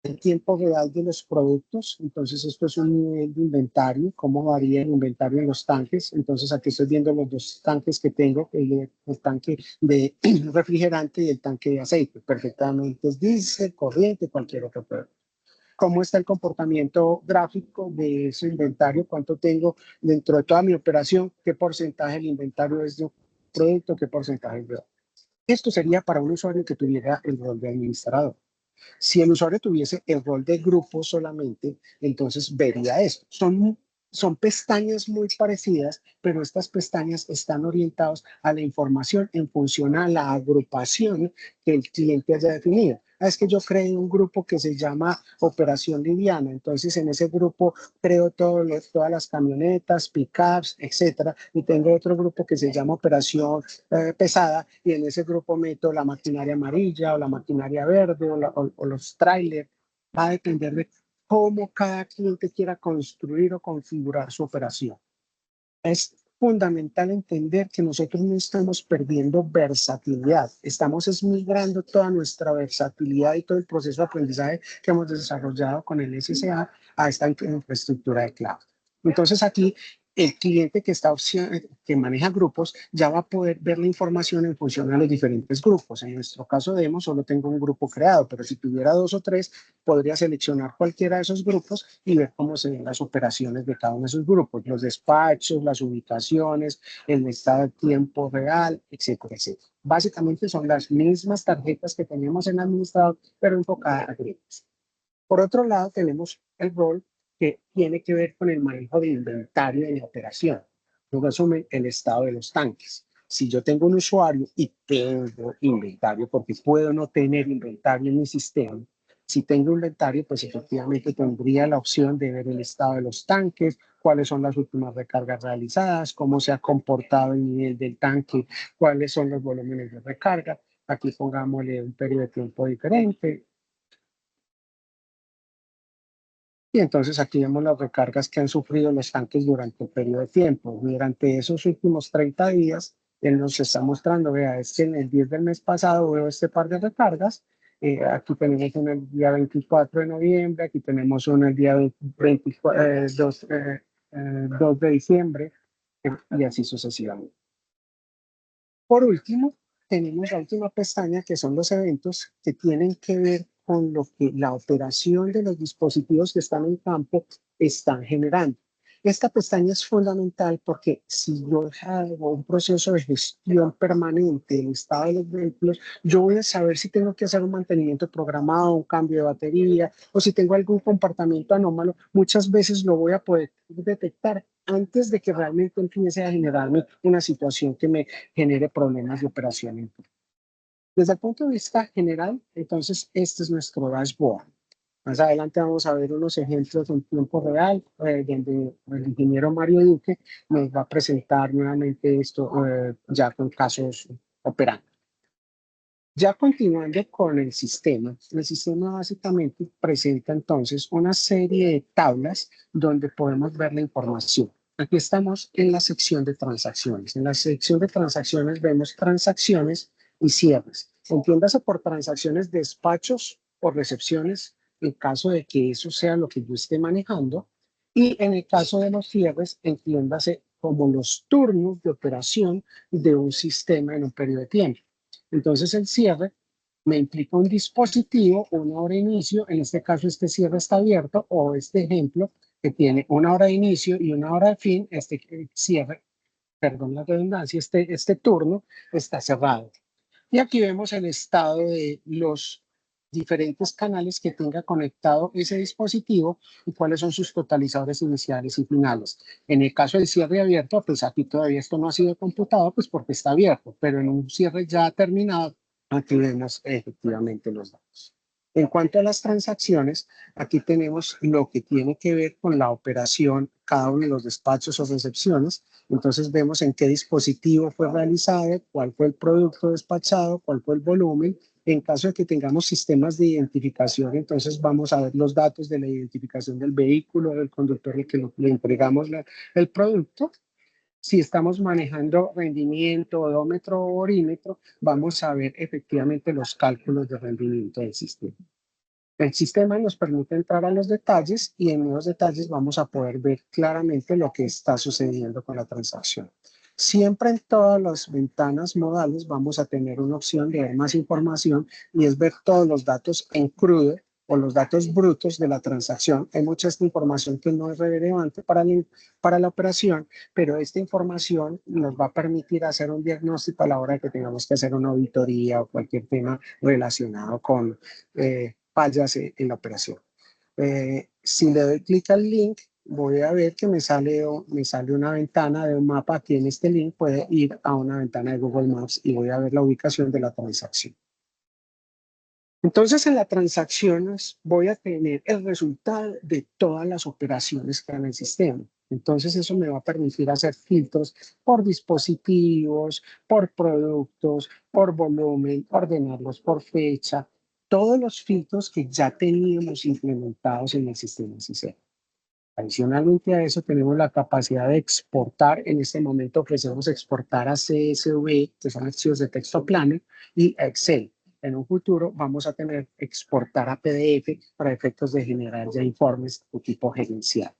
El tiempo real de los productos, entonces esto es un nivel de inventario, cómo varía el inventario en los tanques. Entonces aquí estoy viendo los dos tanques que tengo, el tanque de refrigerante y el tanque de aceite. Perfectamente es diésel, corriente, cualquier otro producto. ¿Cómo está el comportamiento gráfico de ese inventario? ¿Cuánto tengo dentro de toda mi operación? ¿Qué porcentaje del inventario es de un producto? ¿Qué porcentaje es de otro? Esto sería para un usuario que tuviera el rol de administrador. Si el usuario tuviese el rol de grupo solamente, entonces vería esto. Son pestañas muy parecidas, pero estas pestañas están orientadas a la información en función a la agrupación que el cliente haya definido. Es que yo creé un grupo que se llama Operación Liviana, entonces en ese grupo creo todas las camionetas, pickups, etcétera, y tengo otro grupo que se llama Operación Pesada, y en ese grupo meto la maquinaria amarilla o la maquinaria verde o los trailers. Va a depender de cómo cada cliente quiera construir o configurar su operación. Es fundamental entender que nosotros no estamos perdiendo versatilidad, estamos migrando toda nuestra versatilidad y todo el proceso de aprendizaje que hemos desarrollado con el SSA a esta infraestructura de cloud. Entonces aquí el cliente que maneja grupos ya va a poder ver la información en función a los diferentes grupos. En nuestro caso de Demo solo tengo un grupo creado, pero si tuviera 2 o 3, podría seleccionar cualquiera de esos grupos y ver cómo se ven las operaciones de cada uno de esos grupos, los despachos, las ubicaciones, el estado de tiempo real, etcétera, etcétera. Básicamente son las mismas tarjetas que tenemos en administrador, pero enfocadas a grupos. Por otro lado, tenemos el rol que tiene que ver con el manejo de inventario de la operación. Luego asume el estado de los tanques. Si yo tengo un usuario y tengo inventario, porque puedo no tener inventario en mi sistema, si tengo inventario, pues efectivamente tendría la opción de ver el estado de los tanques, cuáles son las últimas recargas realizadas, cómo se ha comportado el nivel del tanque, cuáles son los volúmenes de recarga. Aquí pongámosle un periodo de tiempo diferente. Y entonces aquí vemos las recargas que han sufrido los tanques durante el periodo de tiempo. Durante esos últimos 30 días, él nos está mostrando, vea, es que en el 10 del mes pasado veo este par de recargas. Aquí tenemos una el día 24 de noviembre, aquí tenemos una el día 2 de diciembre, y así sucesivamente. Por último, tenemos la última pestaña, que son los eventos que tienen que ver con lo que la operación de los dispositivos que están en campo están generando. Esta pestaña es fundamental porque si yo hago un proceso de gestión permanente del estado de los vehículos, yo voy a saber si tengo que hacer un mantenimiento programado, un cambio de batería, o si tengo algún comportamiento anómalo. Muchas veces lo voy a poder detectar antes de que realmente empiece a generarme una situación que me genere problemas de operación. Desde el punto de vista general, entonces, este es nuestro dashboard. Más adelante vamos a ver unos ejemplos en tiempo real, donde el ingeniero Mario Duque nos va a presentar nuevamente esto ya con casos operando. Ya continuando con el sistema básicamente presenta entonces una serie de tablas donde podemos ver la información. Aquí estamos en la sección de transacciones. En la sección de transacciones vemos transacciones y cierres. Entiéndase por transacciones, despachos o recepciones, en caso de que eso sea lo que yo esté manejando. Y en el caso de los cierres, entiéndase como los turnos de operación de un sistema en un periodo de tiempo. Entonces el cierre me implica un dispositivo, una hora de inicio, en este caso este cierre está abierto, o este ejemplo que tiene una hora de inicio y una hora de fin, este cierre, perdón la redundancia, este turno está cerrado. Y aquí vemos el estado de los diferentes canales que tenga conectado ese dispositivo y cuáles son sus totalizadores iniciales y finales. En el caso del cierre abierto, pues aquí todavía esto no ha sido computado, pues porque está abierto, pero en un cierre ya terminado, aquí vemos efectivamente los datos. En cuanto a las transacciones, aquí tenemos lo que tiene que ver con la operación, cada uno de los despachos o recepciones. Entonces vemos en qué dispositivo fue realizado, cuál fue el producto despachado, cuál fue el volumen. En caso de que tengamos sistemas de identificación, entonces vamos a ver los datos de la identificación del vehículo, del conductor al que le entregamos el producto. Si estamos manejando rendimiento, odómetro o orímetro, vamos a ver efectivamente los cálculos de rendimiento del sistema. El sistema nos permite entrar a los detalles y en los detalles vamos a poder ver claramente lo que está sucediendo con la transacción. Siempre en todas las ventanas modales vamos a tener una opción de ver más información y es ver todos los datos en crudo o los datos brutos de la transacción. Hay mucha esta información que no es relevante para la operación, pero esta información nos va a permitir hacer un diagnóstico a la hora de que tengamos que hacer una auditoría o cualquier tema relacionado con fallas en la operación. Si le doy clic al link, voy a ver que me sale una ventana de un mapa. Aquí en este link puede ir a una ventana de Google Maps y voy a ver la ubicación de la transacción. Entonces, en las transacciones voy a tener el resultado de todas las operaciones que hay en el sistema. Entonces, eso me va a permitir hacer filtros por dispositivos, por productos, por volumen, ordenarlos por fecha, todos los filtros que ya teníamos implementados en el sistema SISEM. Adicionalmente a eso, tenemos la capacidad de exportar. En este momento ofrecemos exportar a CSV, que son archivos de texto plano, y a Excel. En un futuro vamos a tener exportar a PDF para efectos de generar ya informes de tipo gerencial.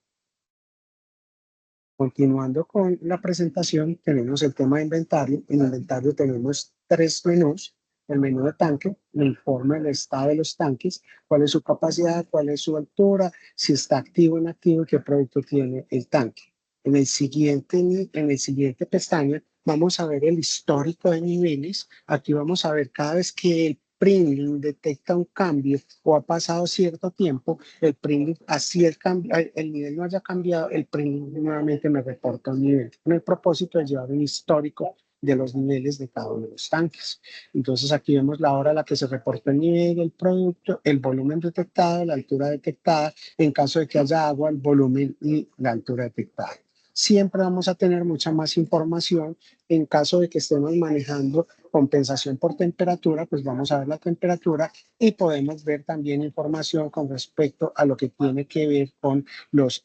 Continuando con la presentación, tenemos el tema de inventario. En inventario tenemos 3 menús. El menú de tanque me informa el estado de los tanques, cuál es su capacidad, cuál es su altura, si está activo o inactivo y qué producto tiene el tanque. En el siguiente pestaña vamos a ver el histórico de niveles. Aquí vamos a ver cada vez que el Printlink detecta un cambio o ha pasado cierto tiempo, el Printlink, así el nivel no haya cambiado, el Printlink nuevamente me reporta un nivel, con el propósito de llevar un histórico de los niveles de cada uno de los tanques. Entonces aquí vemos la hora a la que se reporta el nivel del producto, el volumen detectado, la altura detectada, en caso de que haya agua, el volumen y la altura detectada. Siempre vamos a tener mucha más información en caso de que estemos manejando compensación por temperatura, pues vamos a ver la temperatura y podemos ver también información con respecto a lo que tiene que ver con los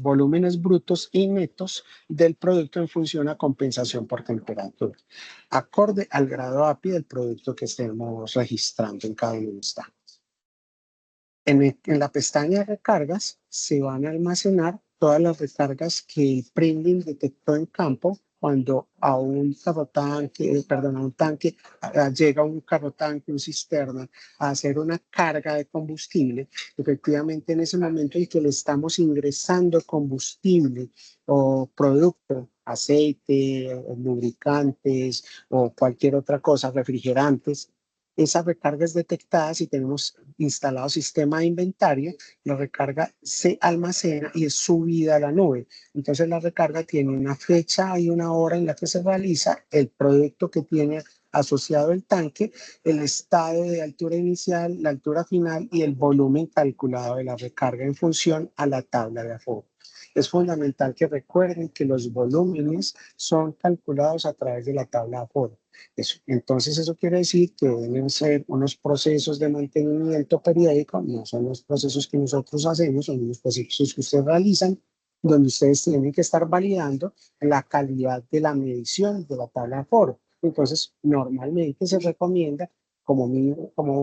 volúmenes brutos y netos del producto en función a compensación por temperatura, acorde al grado API del producto que estemos registrando en cada uno de los tanques. En la pestaña de recargas se van a almacenar todas las recargas que el Printlink detectó en campo cuando a un tanque llega un carrotanque, un cisterna, a hacer una carga de combustible. Efectivamente, en ese momento en que le estamos ingresando combustible o producto, aceite, lubricantes o cualquier otra cosa, refrigerantes, esa recarga es detectada si tenemos instalado sistema de inventario, la recarga se almacena y es subida a la nube. Entonces la recarga tiene una fecha y una hora en la que se realiza, el producto que tiene asociado el tanque, el estado de altura inicial, la altura final y el volumen calculado de la recarga en función a la tabla de aforo. Es fundamental que recuerden que los volúmenes son calculados a través de la tabla de aforo. Entonces eso quiere decir que deben ser unos procesos de mantenimiento periódico, no son los procesos que nosotros hacemos, son los procesos que ustedes realizan, donde ustedes tienen que estar validando la calidad de la medición de la tabla de aforo. Entonces normalmente se recomienda como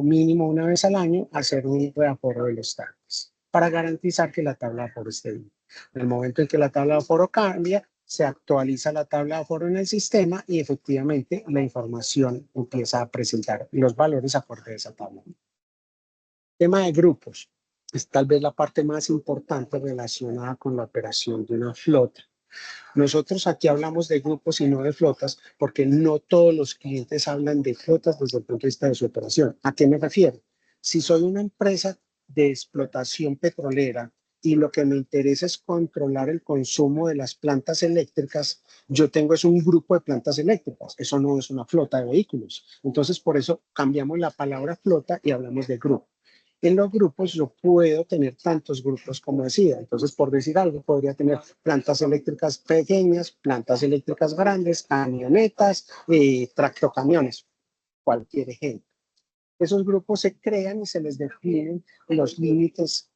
mínimo una vez al año hacer un reaforo de los tanques para garantizar que la tabla de aforo esté bien. En el momento en que la tabla de aforo cambia, se actualiza la tabla de aforo en el sistema y efectivamente la información empieza a presentar los valores acorde a esa tabla. Tema de grupos es tal vez la parte más importante relacionada con la operación de una flota. Nosotros aquí hablamos de grupos y no de flotas porque no todos los clientes hablan de flotas desde el punto de vista de su operación. ¿A qué me refiero? Si soy una empresa de explotación petrolera y lo que me interesa es controlar el consumo de las plantas eléctricas, yo tengo es un grupo de plantas eléctricas, eso no es una flota de vehículos. Entonces, por eso cambiamos la palabra flota y hablamos de grupo. En los grupos yo puedo tener tantos grupos como decida. Entonces, por decir algo, podría tener plantas eléctricas pequeñas, plantas eléctricas grandes, camionetas, tractocamiones, cualquier ejemplo. Esos grupos se crean y se les definen los límites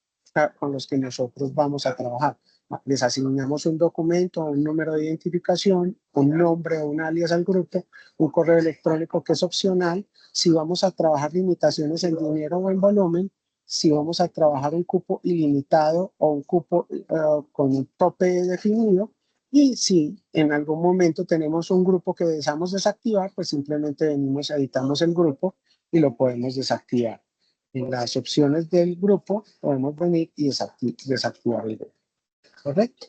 con los que nosotros vamos a trabajar. Les asignamos un documento, un número de identificación, un nombre o un alias al grupo, un correo electrónico que es opcional. Si vamos a trabajar limitaciones en dinero o en volumen, si vamos a trabajar un cupo ilimitado o un cupo con un tope definido, y si en algún momento tenemos un grupo que deseamos desactivar, pues simplemente venimos, editamos el grupo y lo podemos desactivar. En las opciones del grupo podemos venir y desactivar el grupo. ¿Correcto?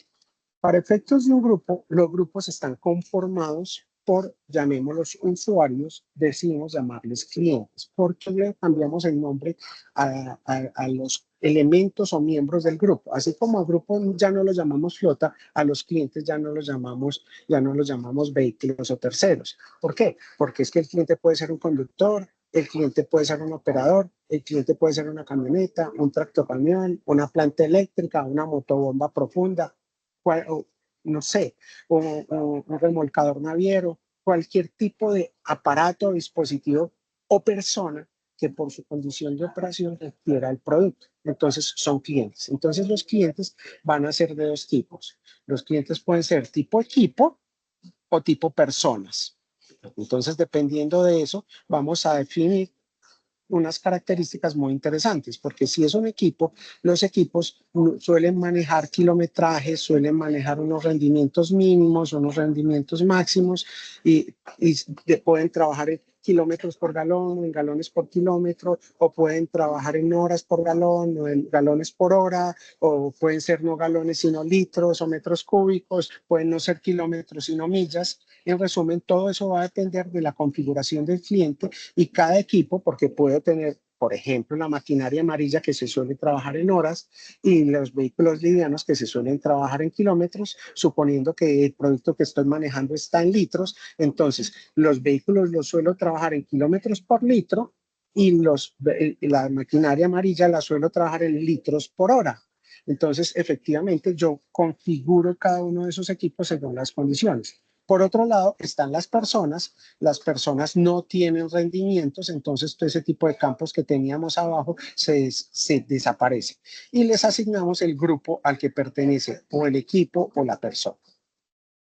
Para efectos de un grupo, los grupos están conformados por, llamémoslos usuarios, decimos llamarles clientes. ¿Por qué le cambiamos el nombre a los elementos o miembros del grupo? Así como al grupo ya no los llamamos flota, a los clientes ya no los llamamos vehículos o terceros. ¿Por qué? Porque es que el cliente puede ser un conductor, el cliente puede ser un operador, el cliente puede ser una camioneta, un tractocamión, una planta eléctrica, una motobomba profunda, no sé, un remolcador naviero, cualquier tipo de aparato, dispositivo o persona que por su condición de operación requiera el producto. Entonces son clientes. Entonces los clientes van a ser de dos tipos. Los clientes pueden ser tipo equipo o tipo personas. Entonces, dependiendo de eso, vamos a definir unas características muy interesantes, porque si es un equipo, los equipos suelen manejar kilometrajes, suelen manejar unos rendimientos mínimos, unos rendimientos máximos y pueden trabajar en kilómetros por galón, en galones por kilómetro, o pueden trabajar en horas por galón, o en galones por hora, o pueden ser no galones sino litros o metros cúbicos, pueden no ser kilómetros sino millas. En resumen, todo eso va a depender de la configuración del cliente y cada equipo, porque puedo tener, por ejemplo, la maquinaria amarilla que se suele trabajar en horas y los vehículos livianos que se suelen trabajar en kilómetros, suponiendo que el producto que estoy manejando está en litros. Entonces, los vehículos los suelo trabajar en kilómetros por litro y la maquinaria amarilla la suelo trabajar en litros por hora. Entonces, efectivamente, yo configuro cada uno de esos equipos según las condiciones. Por otro lado, están las personas no tienen rendimientos, entonces todo ese tipo de campos que teníamos abajo se desaparece y les asignamos el grupo al que pertenece o el equipo o la persona.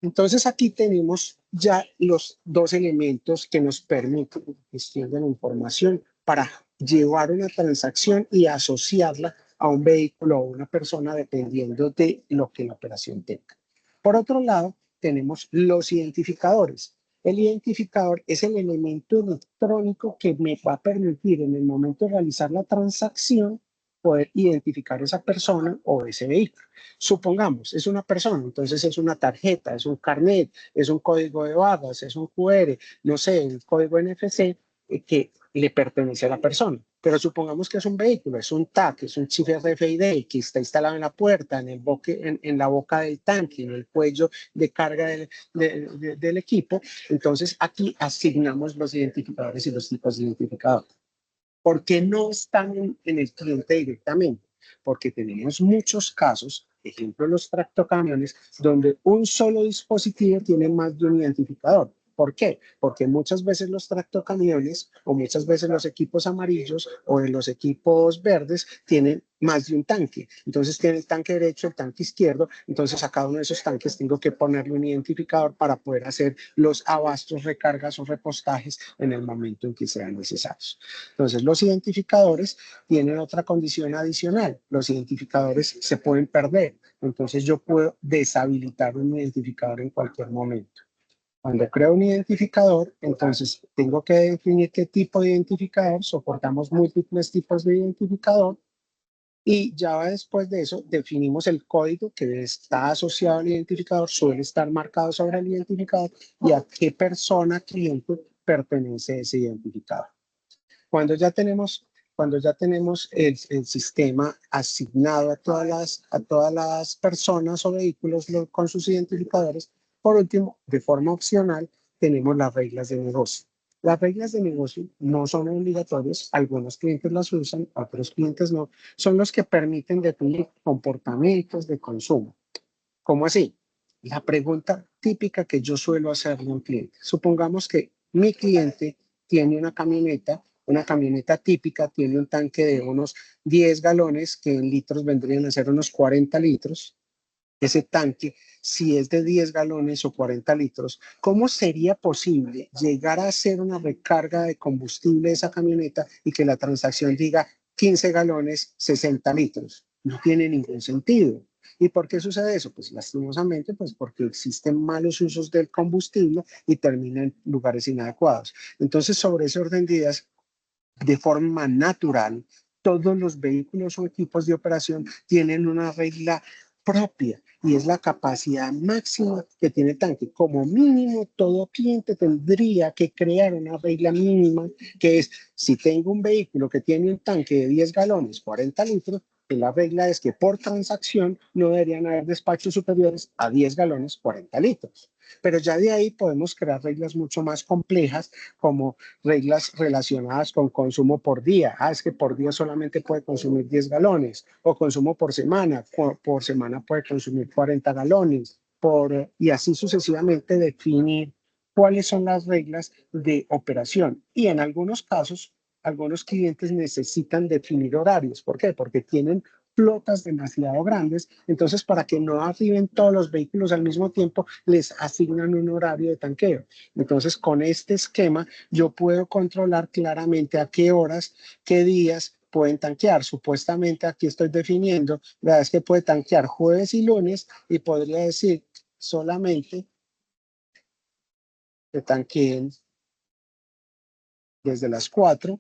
Entonces aquí tenemos ya los dos elementos que nos permiten gestión de la información para llevar una transacción y asociarla a un vehículo o una persona dependiendo de lo que la operación tenga. Por otro lado, tenemos los identificadores. El identificador es el elemento electrónico que me va a permitir en el momento de realizar la transacción poder identificar esa persona o ese vehículo. Supongamos, es una persona, entonces es una tarjeta, es un carnet, es un código de barras, es un QR, no sé, el código NFC que le pertenece a la persona. Pero supongamos que es un vehículo, es un TAC, es un chip RFID que está instalado en la puerta, en la boca del tanque, en el cuello de carga del equipo. Entonces aquí asignamos los identificadores y los tipos de identificadores. ¿Por qué no están en el cliente directamente? Porque tenemos muchos casos, ejemplo los tractocamiones, donde un solo dispositivo tiene más de un identificador. ¿Por qué? Porque muchas veces los tractocamiones o muchas veces los equipos amarillos o los equipos verdes tienen más de un tanque. Entonces tiene el tanque derecho, el tanque izquierdo. Entonces a cada uno de esos tanques tengo que ponerle un identificador para poder hacer los abastos, recargas o repostajes en el momento en que sean necesarios. Entonces los identificadores tienen otra condición adicional. Los identificadores se pueden perder. Entonces yo puedo deshabilitar un identificador en cualquier momento. Cuando creo un identificador, entonces tengo que definir qué tipo de identificador, soportamos múltiples tipos de identificador y ya después de eso definimos el código que está asociado al identificador, suele estar marcado sobre el identificador y a qué persona, cliente pertenece ese identificador. Cuando ya tenemos el sistema asignado a todas las personas o vehículos con sus identificadores, por último, de forma opcional, tenemos las reglas de negocio. Las reglas de negocio no son obligatorias, algunos clientes las usan, otros clientes no. Son los que permiten definir comportamientos de consumo. ¿Cómo así? La pregunta típica que yo suelo hacerle a un cliente. Supongamos que mi cliente tiene una camioneta típica, tiene un tanque de unos 10 galones, que en litros vendrían a ser unos 40 litros. Ese tanque, si es de 10 galones o 40 litros, ¿cómo sería posible llegar a hacer una recarga de combustible de esa camioneta y que la transacción diga 15 galones, 60 litros? No tiene ningún sentido. ¿Y por qué sucede eso? Pues lastimosamente, pues porque existen malos usos del combustible y termina en lugares inadecuados. Entonces, sobre ese orden de ideas, de forma natural, todos los vehículos o equipos de operación tienen una regla propia y es la capacidad máxima que tiene el tanque. Como mínimo, todo cliente tendría que crear una regla mínima, que es, si tengo un vehículo que tiene un tanque de 10 galones, 40 litros, la regla es que por transacción no deberían haber despachos superiores a 10 galones, 40 litros. Pero ya de ahí podemos crear reglas mucho más complejas, como reglas relacionadas con consumo por día. Es que por día solamente puede consumir 10 galones, o consumo por semana. Por semana puede consumir 40 galones, y así sucesivamente definir cuáles son las reglas de operación. Y en algunos casos, algunos clientes necesitan definir horarios. ¿Por qué? Porque tienen flotas demasiado grandes, entonces para que no arriben todos los vehículos al mismo tiempo, les asignan un horario de tanqueo. Entonces, con este esquema, yo puedo controlar claramente a qué horas, qué días pueden tanquear. Supuestamente aquí estoy definiendo, la verdad es que puede tanquear jueves y lunes y podría decir solamente que tanqueen desde las 4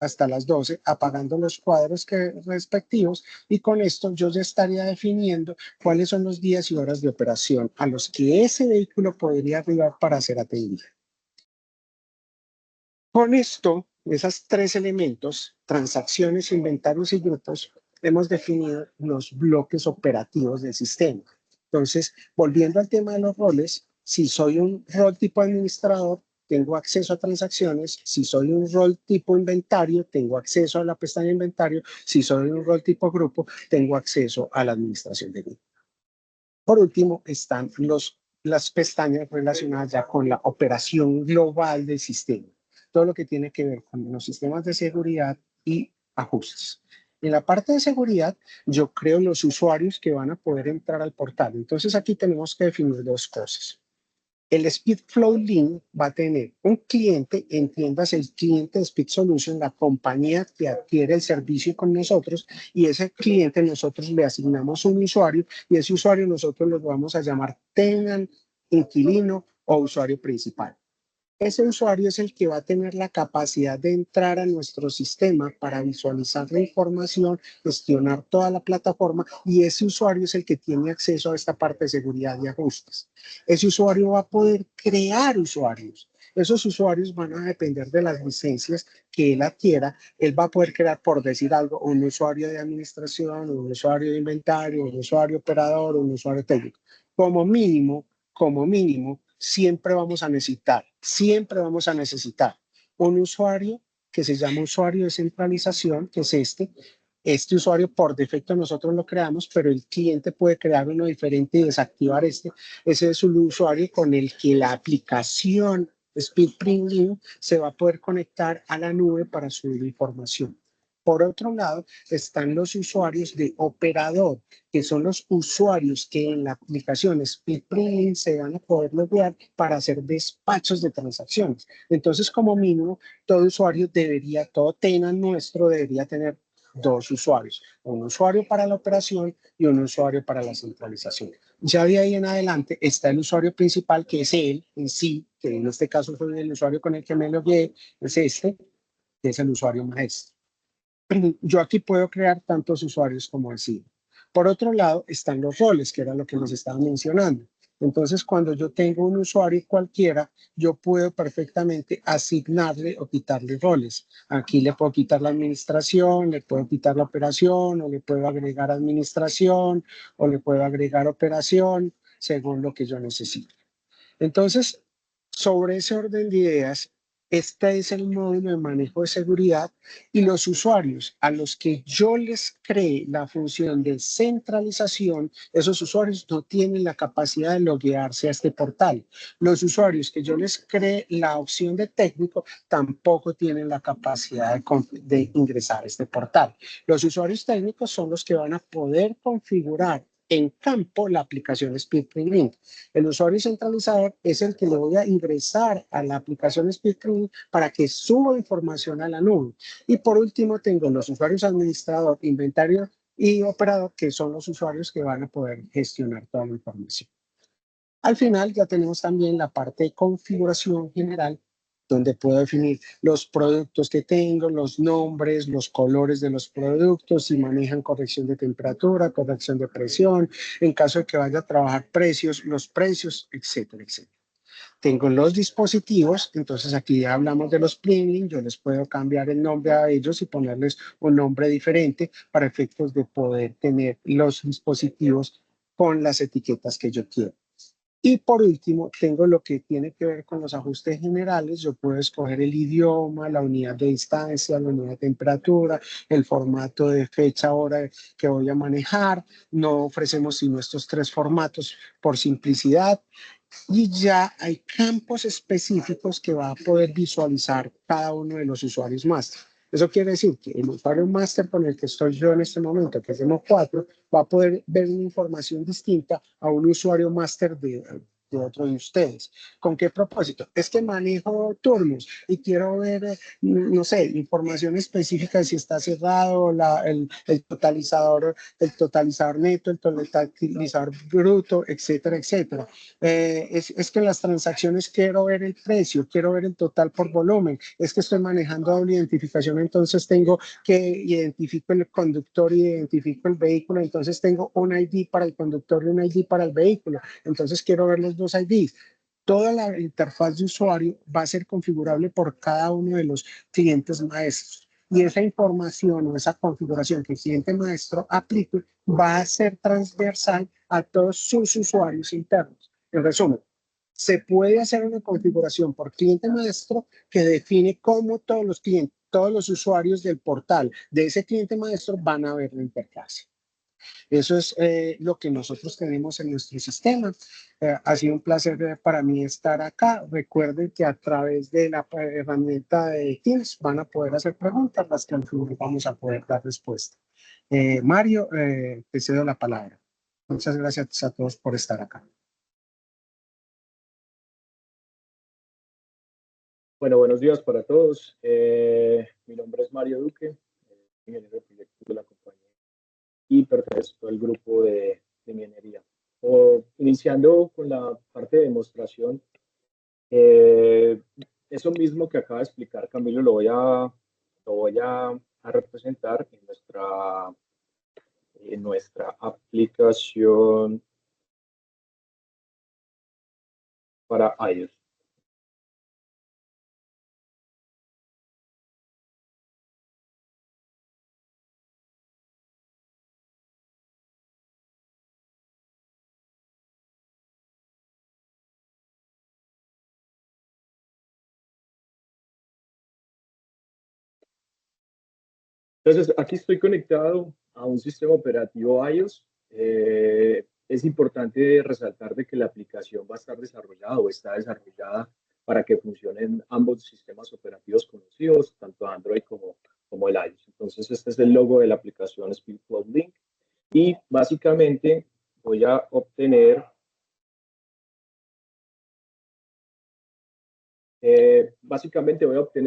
hasta las 12, apagando los cuadros respectivos, y con esto yo ya estaría definiendo cuáles son los días y horas de operación a los que ese vehículo podría arribar para ser atendido. Con esto, esos tres elementos, transacciones, inventarios y grupos, hemos definido los bloques operativos del sistema. Entonces, volviendo al tema de los roles, si soy un rol tipo administrador, tengo acceso a transacciones. Si soy un rol tipo inventario, tengo acceso a la pestaña inventario. Si soy un rol tipo grupo, tengo acceso a la administración de grupo. Por último, están las pestañas relacionadas ya con la operación global del sistema. Todo lo que tiene que ver con los sistemas de seguridad y ajustes. En la parte de seguridad, yo creo los usuarios que van a poder entrar al portal. Entonces, aquí tenemos que definir dos cosas. El SpeedFlow Link va a tener un cliente, entiendas el cliente de Speed Solution, la compañía que adquiere el servicio con nosotros, y ese cliente nosotros le asignamos un usuario y ese usuario nosotros lo vamos a llamar tenant, inquilino o usuario principal. Ese usuario es el que va a tener la capacidad de entrar a nuestro sistema para visualizar la información, gestionar toda la plataforma, y ese usuario es el que tiene acceso a esta parte de seguridad y ajustes. Ese usuario va a poder crear usuarios. Esos usuarios van a depender de las licencias que él adquiera. Él va a poder crear, por decir algo, un usuario de administración, un usuario de inventario, un usuario operador, un usuario técnico. Como mínimo, siempre vamos a necesitar un usuario que se llama usuario de centralización, que es este, Este usuario por defecto nosotros lo creamos, pero el cliente puede crear uno diferente y desactivar este. Ese es un usuario con el que la aplicación SpeedPrint Link se va a poder conectar a la nube para subir información. Por otro lado, están los usuarios de operador, que son los usuarios que en la aplicación SpeedPrint Link se van a poder loguear para hacer despachos de transacciones. Entonces, como mínimo, todo usuario debería, todo tenant nuestro debería tener dos usuarios, un usuario para la operación y un usuario para la centralización. Ya de ahí en adelante está el usuario principal, que es él en sí, que en este caso fue el usuario con el que me logueé, es este, que es el usuario maestro. Yo aquí puedo crear tantos usuarios como así. Por otro lado, están los roles, que era lo que les estaba mencionando. Entonces, cuando yo tengo un usuario cualquiera, yo puedo perfectamente asignarle o quitarle roles. Aquí le puedo quitar la administración, le puedo quitar la operación, o le puedo agregar administración, o le puedo agregar operación, según lo que yo necesite. Entonces, sobre ese orden de ideas, este es el módulo de manejo de seguridad y los usuarios a los que yo les cree la función de centralización, esos usuarios no tienen la capacidad de loguearse a este portal. Los usuarios que yo les cree la opción de técnico tampoco tienen la capacidad de ingresar a este portal. Los usuarios técnicos son los que van a poder configurar en campo la aplicación SpeedPrint Link. El usuario centralizador es el que le voy a ingresar a la aplicación SpeedPrint para que suba información a la nube. Y por último, tengo los usuarios administrador, inventario y operador, que son los usuarios que van a poder gestionar toda la información. Al final ya tenemos también la parte de configuración general, donde puedo definir los productos que tengo, los nombres, los colores de los productos, si manejan corrección de temperatura, corrección de presión, en caso de que vaya a trabajar precios, los precios, etcétera, etcétera. Tengo los dispositivos, entonces aquí ya hablamos de los Plinlink, yo les puedo cambiar el nombre a ellos y ponerles un nombre diferente para efectos de poder tener los dispositivos con las etiquetas que yo quiero. Y por último, tengo lo que tiene que ver con los ajustes generales. Yo puedo escoger el idioma, la unidad de distancia, la unidad de temperatura, el formato de fecha, hora que voy a manejar. No ofrecemos sino estos tres formatos por simplicidad. Y ya hay campos específicos que va a poder visualizar cada uno de los usuarios máster. Eso quiere decir que el usuario máster con el que estoy yo en este momento, que es M4, va a poder ver una información distinta a un usuario máster de otro de ustedes. ¿Con qué propósito? Es que manejo turnos y quiero ver, no sé, información específica de si está cerrado, el totalizador neto, el totalizador bruto, etcétera, etcétera. Es que en las transacciones quiero ver el precio, quiero ver el total por volumen, es que estoy manejando doble identificación, entonces tengo que identifico el conductor y identifico el vehículo, entonces tengo un ID para el conductor y un ID para el vehículo, entonces quiero ver los dos IDs. Toda la interfaz de usuario va a ser configurable por cada uno de los clientes maestros. Y esa información o esa configuración que el cliente maestro aplique va a ser transversal a todos sus usuarios internos. En resumen, se puede hacer una configuración por cliente maestro que define cómo todos los clientes, todos los usuarios del portal de ese cliente maestro van a ver la interfaz. Eso es lo que nosotros tenemos en nuestro sistema. Ha sido un placer para mí estar acá. Recuerden que a través de la herramienta de Teams van a poder hacer preguntas, las que al final vamos a poder dar respuesta. Mario, te cedo la palabra. Muchas gracias a todos por estar acá. Bueno, buenos días para todos. Mi nombre es Mario Duque, ingeniero de proyectos de la compañía y pertenezco al grupo de minería. Iniciando con la parte de demostración, eso mismo que acaba de explicar Camilo lo voy a representar en nuestra aplicación para iOS. Entonces, aquí estoy conectado a un sistema operativo iOS. Es importante resaltar de que la aplicación va a estar desarrollada o está desarrollada para que funcionen ambos sistemas operativos conocidos, tanto Android como el iOS. Entonces, este es el logo de la aplicación SpeedFlow Link. Y básicamente voy a obtener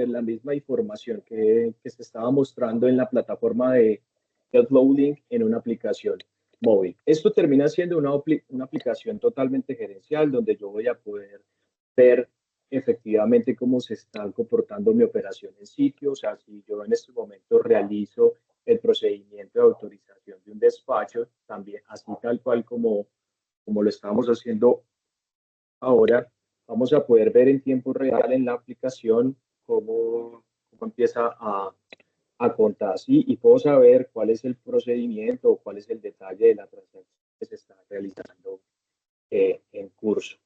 la misma información que se estaba mostrando en la plataforma de Flow-Link en una aplicación móvil. Esto termina siendo una aplicación totalmente gerencial donde yo voy a poder ver efectivamente cómo se está comportando mi operación en sitio. O sea, si yo en este momento realizo el procedimiento de autorización de un despacho, también así tal cual como lo estamos haciendo ahora, vamos a poder ver en tiempo real en la aplicación cómo empieza a contar, ¿sí? Y puedo saber cuál es el procedimiento o cuál es el detalle de la transacción que se está realizando en curso.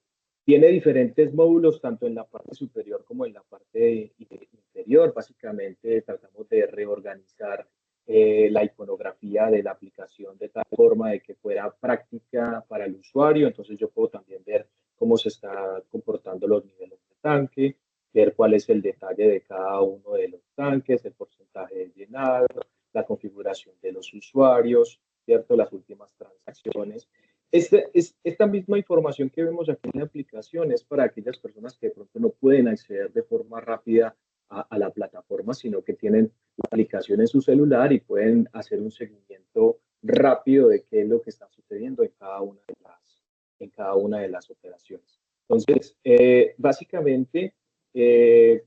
Tiene diferentes módulos, tanto en la parte superior como en la parte inferior. Básicamente tratamos de reorganizar la iconografía de la aplicación de tal forma de que fuera práctica para el usuario. Entonces yo puedo también ver cómo se están comportando los niveles de tanque, ver cuál es el detalle de cada uno de los tanques, el porcentaje de llenado, la configuración de los usuarios, ¿cierto? Las últimas transacciones. Esta misma información que vemos aquí en la aplicación es para aquellas personas que de pronto no pueden acceder de forma rápida a la plataforma, sino que tienen la aplicación en su celular y pueden hacer un seguimiento rápido de qué es lo que está sucediendo en cada una de las operaciones. Entonces, básicamente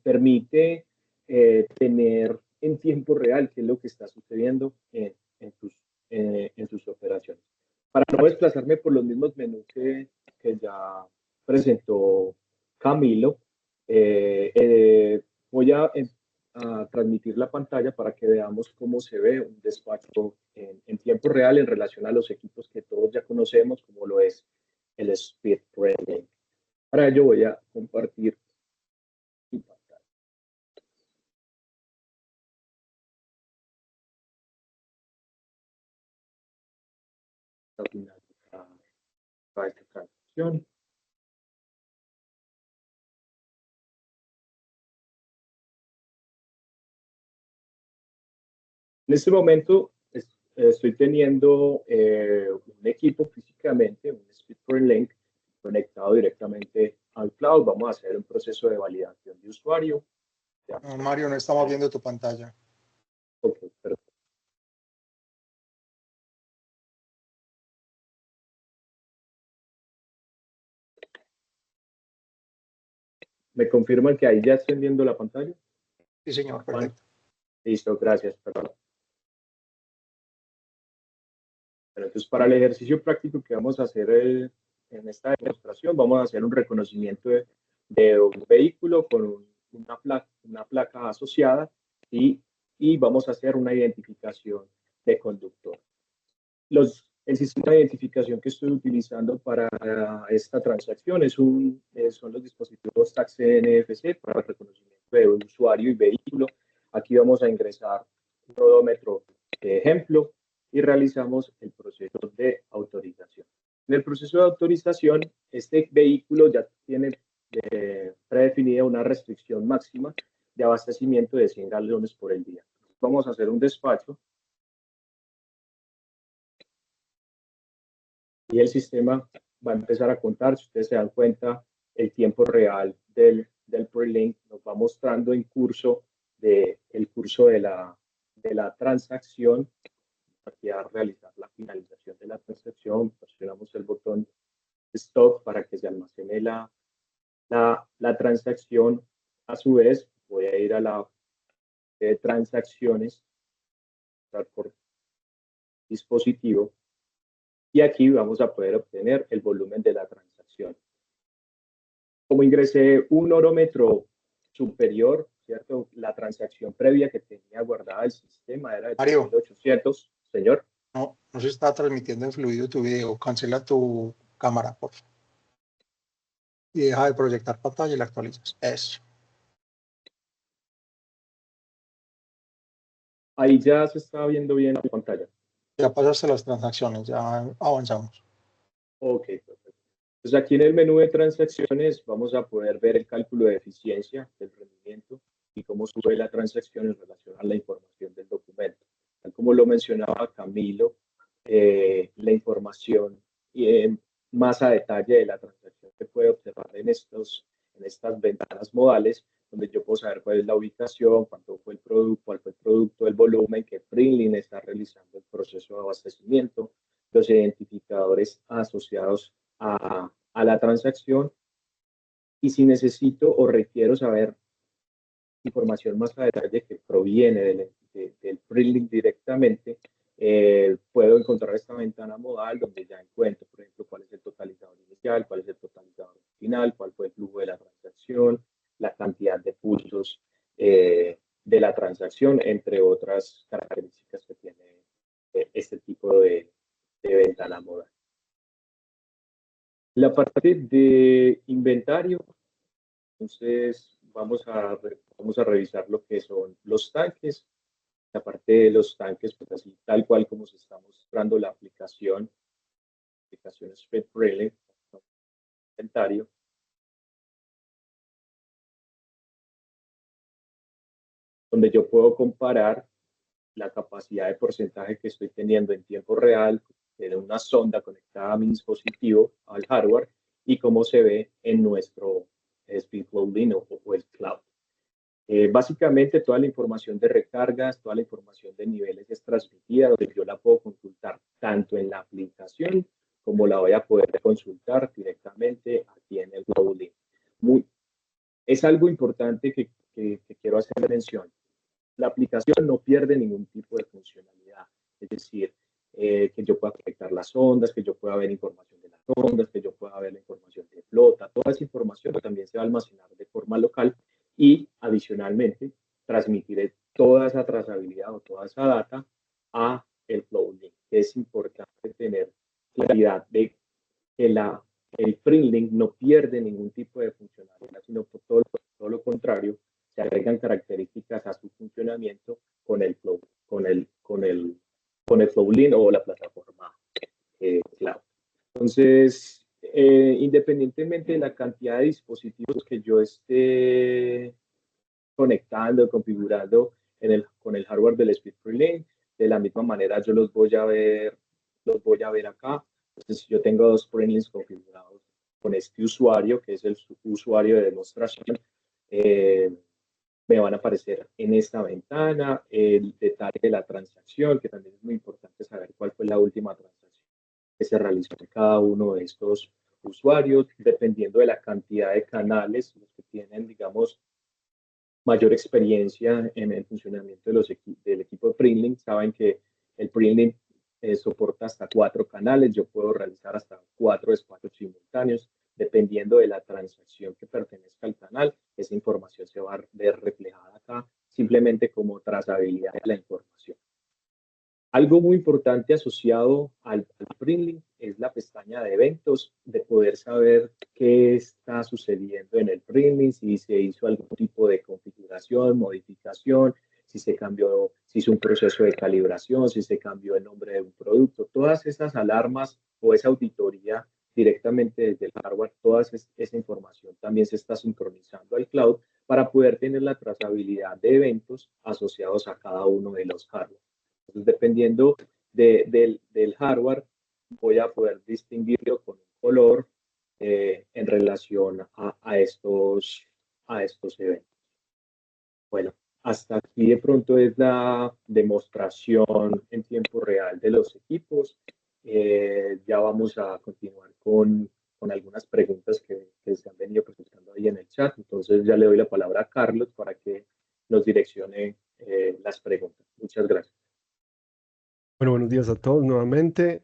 permite tener en tiempo real qué es lo que está sucediendo en tus operaciones. Para no desplazarme por los mismos menús que ya presentó Camilo, voy a transmitir la pantalla para que veamos cómo se ve un despacho en tiempo real en relación a los equipos que todos ya conocemos, como lo es el SpeedPrint. Para ello voy a compartir mi pantalla. Esta transacción. En este momento estoy teniendo un equipo físicamente, un SpeedPrint Link, conectado directamente al cloud. Vamos a hacer un proceso de validación de usuario. No, Mario, no estamos viendo tu pantalla. Ok, perfecto. ¿Me confirman que ahí ya estén viendo la pantalla? Sí, señor, perfecto. Listo, gracias. Perdón. Bueno, entonces, para el ejercicio práctico que vamos a hacer en esta demostración, vamos a hacer un reconocimiento de un vehículo con una placa asociada y vamos a hacer una identificación de conductor. El sistema de identificación que estoy utilizando para esta transacción son los dispositivos Taxi NFC para el reconocimiento de usuario y vehículo. Aquí vamos a ingresar un odómetro de ejemplo y realizamos el proceso de autorización. En el proceso de autorización, este vehículo ya tiene predefinida una restricción máxima de abastecimiento de 100 galones por el día. Vamos a hacer un despacho y el sistema va a empezar a contar. Si ustedes se dan cuenta, el tiempo real del ProLink nos va mostrando en curso el curso de la transacción. Aquí a realizar la finalización de la transacción, presionamos el botón Stop para que se almacene la transacción. A su vez, voy a ir a la de transacciones por dispositivo y aquí vamos a poder obtener el volumen de la transacción. Como ingresé un orómetro superior, ¿cierto? La transacción previa que tenía guardada el sistema era de 3.800. Señor. No se está transmitiendo en fluido tu video. Cancela tu cámara, por favor. Y deja de proyectar pantalla y la actualizas. Eso. Ahí ya se está viendo bien la pantalla. Ya pasaste las transacciones, ya avanzamos. Ok, perfecto. Entonces aquí en el menú de transacciones vamos a poder ver el cálculo de eficiencia del rendimiento y cómo sube la transacción en relación a la información del documento. Tal como lo mencionaba Camilo, la información más a detalle de la transacción se puede observar en estas ventanas modales, donde yo puedo saber cuál es la ubicación, cuánto fue el producto, cuál fue el producto, el volumen, qué Printlink está realizando el proceso de abastecimiento, los identificadores asociados a la transacción, y si necesito o requiero saber información más a detalle que proviene del Printlink directamente, puedo encontrar esta ventana modal donde ya encuentro, por ejemplo, cuál es el totalizador inicial, cuál es el totalizador final, cuál fue el flujo de la transacción, la cantidad de pulsos de la transacción, entre otras características que tiene este tipo de ventana modal. La parte de inventario, entonces vamos a revisar lo que son los tanques. La parte de los tanques, pues así tal cual como se está mostrando la aplicación Speed Printlink, inventario, donde yo puedo comparar la capacidad de porcentaje que estoy teniendo en tiempo real de una sonda conectada a mi dispositivo, al hardware, y cómo se ve en nuestro SpeedFlow Link o el cloud. Básicamente toda la información de recargas, toda la información de niveles es transmitida, donde yo la puedo consultar tanto en la aplicación como la voy a poder consultar directamente aquí en el Flow Link. Es algo importante que quiero hacer mención. La aplicación no pierde ningún tipo de funcionalidad, es decir, que yo pueda conectar las ondas, que yo pueda ver información de las ondas, que yo pueda ver la información de flota, toda esa información también se va a almacenar de forma local y adicionalmente transmitiré toda esa trazabilidad o toda esa data a el Flowlink. Es importante tener claridad de que el Printlink no pierde ningún tipo de funcionalidad, sino por todo lo contrario, se agregan características a su funcionamiento con el Flow, con el Flowlink o la plataforma cloud. Entonces, independientemente de la cantidad de dispositivos que yo esté conectando, configurando con el hardware del Speed Printlink, de la misma manera yo los voy a ver acá. Entonces, yo tengo dos Printlinks configurados con este usuario, que es el usuario de demostración. Me van a aparecer en esta ventana el detalle de la transacción, que también es muy importante saber cuál fue la última transacción que se realizó en cada uno de estos usuarios, dependiendo de la cantidad de canales, los que tienen, digamos, mayor experiencia en el funcionamiento del equipo de Printlink saben que el Printlink soporta hasta 4 canales. Yo puedo realizar hasta 4 despachos simultáneos. Dependiendo de la transacción que pertenezca al canal, esa información se va a ver reflejada acá simplemente como trazabilidad de la información. Algo muy importante asociado al Printlink es la pestaña de eventos, de poder saber qué está sucediendo en el Printlink, si se hizo algún tipo de configuración, modificación, si se cambió, si hizo un proceso de calibración, si se cambió el nombre de un producto. Todas esas alarmas o esa auditoría directamente desde el hardware, toda esa información también se está sincronizando al cloud para poder tener la trazabilidad de eventos asociados a cada uno de los hardware. Entonces, dependiendo del hardware, voy a poder distinguirlo con un color en relación a estos eventos. Bueno, hasta aquí de pronto es la demostración en tiempo real de los equipos. Ya vamos a continuar con algunas preguntas que se han venido presentando ahí en el chat. Entonces ya le doy la palabra a Carlos para que nos direccione las preguntas. Muchas gracias. Bueno, buenos días a todos nuevamente.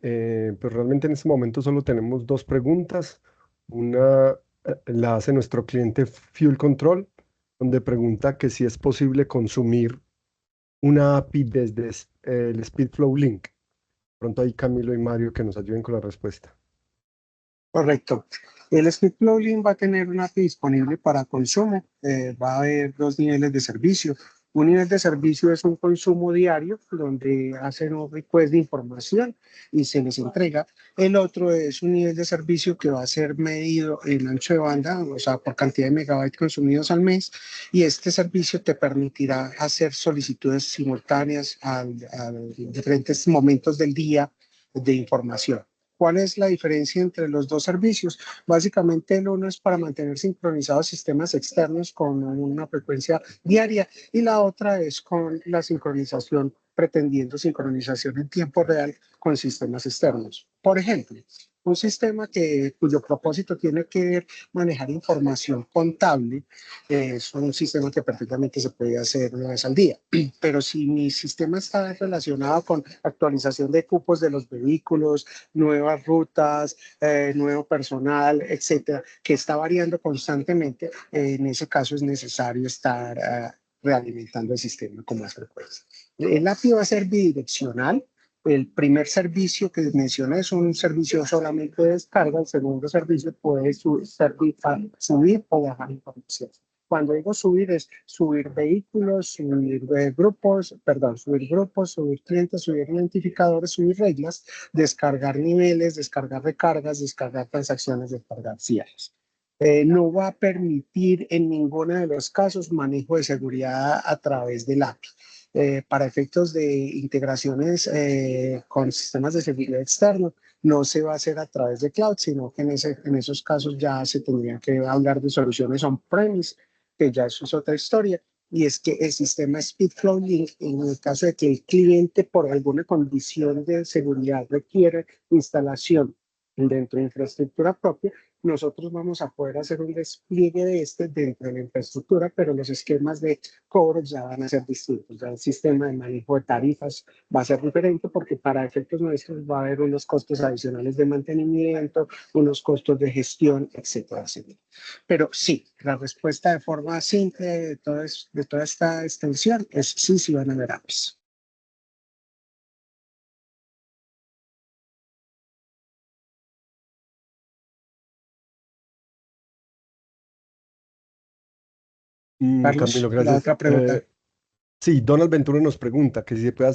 Pues realmente en este momento solo tenemos dos preguntas. Una la hace nuestro cliente Fuel Control, donde pregunta que si es posible consumir una API desde el SpeedFlow Link. Pronto ahí Camilo y Mario que nos ayuden con la respuesta. Correcto. El SpeedFlow Link va a tener una API disponible para consumo. Va a haber dos niveles de servicio. Un nivel de servicio es un consumo diario donde hacen un request de información y se les entrega. El otro es un nivel de servicio que va a ser medido en ancho de banda, o sea, por cantidad de megabytes consumidos al mes, y este servicio te permitirá hacer solicitudes simultáneas a diferentes momentos del día de información. ¿Cuál es la diferencia entre los dos servicios? Básicamente el uno es para mantener sincronizados sistemas externos con una frecuencia diaria y la otra es con la sincronización, pretendiendo sincronización en tiempo real con sistemas externos. Por ejemplo, un sistema cuyo propósito tiene que manejar información contable es un sistema que perfectamente se puede hacer una vez al día. Pero si mi sistema está relacionado con actualización de cupos de los vehículos, nuevas rutas, nuevo personal, etcétera, que está variando constantemente, en ese caso es necesario estar realimentando el sistema con más frecuencia. El API va a ser bidireccional. El primer servicio que mencioné es un servicio solamente de descarga. El segundo servicio puede servir para subir o bajar información. Cuando digo subir es subir vehículos, subir grupos, subir clientes, subir identificadores, subir reglas, descargar niveles, descargar recargas, descargar transacciones, descargar cierres. No va a permitir en ninguno de los casos manejo de seguridad a través del API. Para efectos de integraciones con sistemas de seguridad externo, no se va a hacer a través de cloud, sino que en esos casos ya se tendría que hablar de soluciones on-premise, que ya eso es otra historia, y es que el sistema Speedflow Link, en el caso de que el cliente por alguna condición de seguridad requiere instalación dentro de infraestructura propia, nosotros vamos a poder hacer un despliegue de dentro de la infraestructura, pero los esquemas de cobro ya van a ser distintos. Ya el sistema de manejo de tarifas va a ser diferente porque para efectos nuestros va a haber unos costos adicionales de mantenimiento, unos costos de gestión, etcétera, etcétera. Pero sí, la respuesta de forma simple de toda esta extensión es sí, sí van a haber apps. Carlos, Camilo, la gracias. otra pregunta. Sí, Donald Ventura nos pregunta que si se puede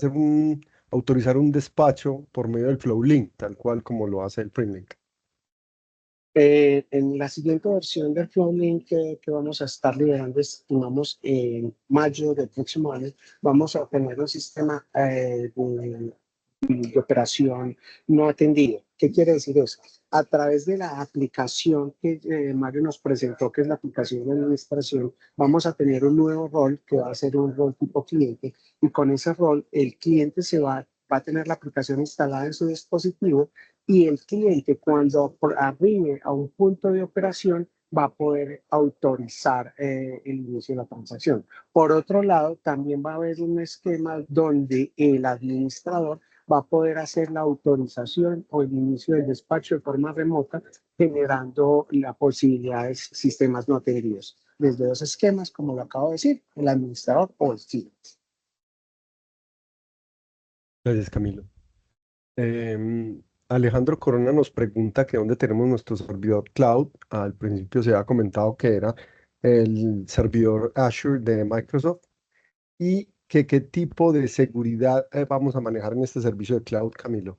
autorizar un despacho por medio del Flow Link, tal cual como lo hace el PrimLink. En la siguiente versión del Flowlink que vamos a estar liberando, estimamos en mayo del próximo año, vamos a tener un sistema de operación no atendido. ¿Qué quiere decir eso? A través de la aplicación que Mario nos presentó, que es la aplicación de administración, vamos a tener un nuevo rol que va a ser un rol tipo cliente, y con ese rol el cliente va a tener la aplicación instalada en su dispositivo, y el cliente cuando arribe a un punto de operación va a poder autorizar el inicio de la transacción. Por otro lado, también va a haber un esquema donde el administrador va a poder hacer la autorización o el inicio del despacho de forma remota, generando la posibilidad de sistemas no atendidos. Desde dos esquemas, como lo acabo de decir, el administrador o el cliente. Gracias, Camilo. Alejandro Corona nos pregunta que dónde tenemos nuestro servidor cloud. Al principio se había comentado que era el servidor Azure de Microsoft y que qué tipo de seguridad vamos a manejar en este servicio de cloud, Camilo.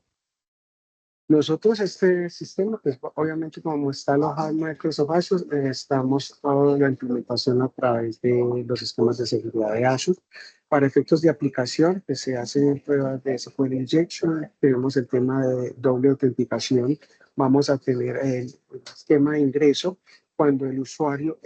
Nosotros este sistema, pues obviamente como está alojado en Microsoft Azure, estamos toda la implementación a través de los sistemas de seguridad de Azure. Para efectos de aplicación, pues se hacen pruebas de SQL Injection, tenemos el tema de doble autenticación, vamos a tener el esquema de ingreso. Cuando el usuario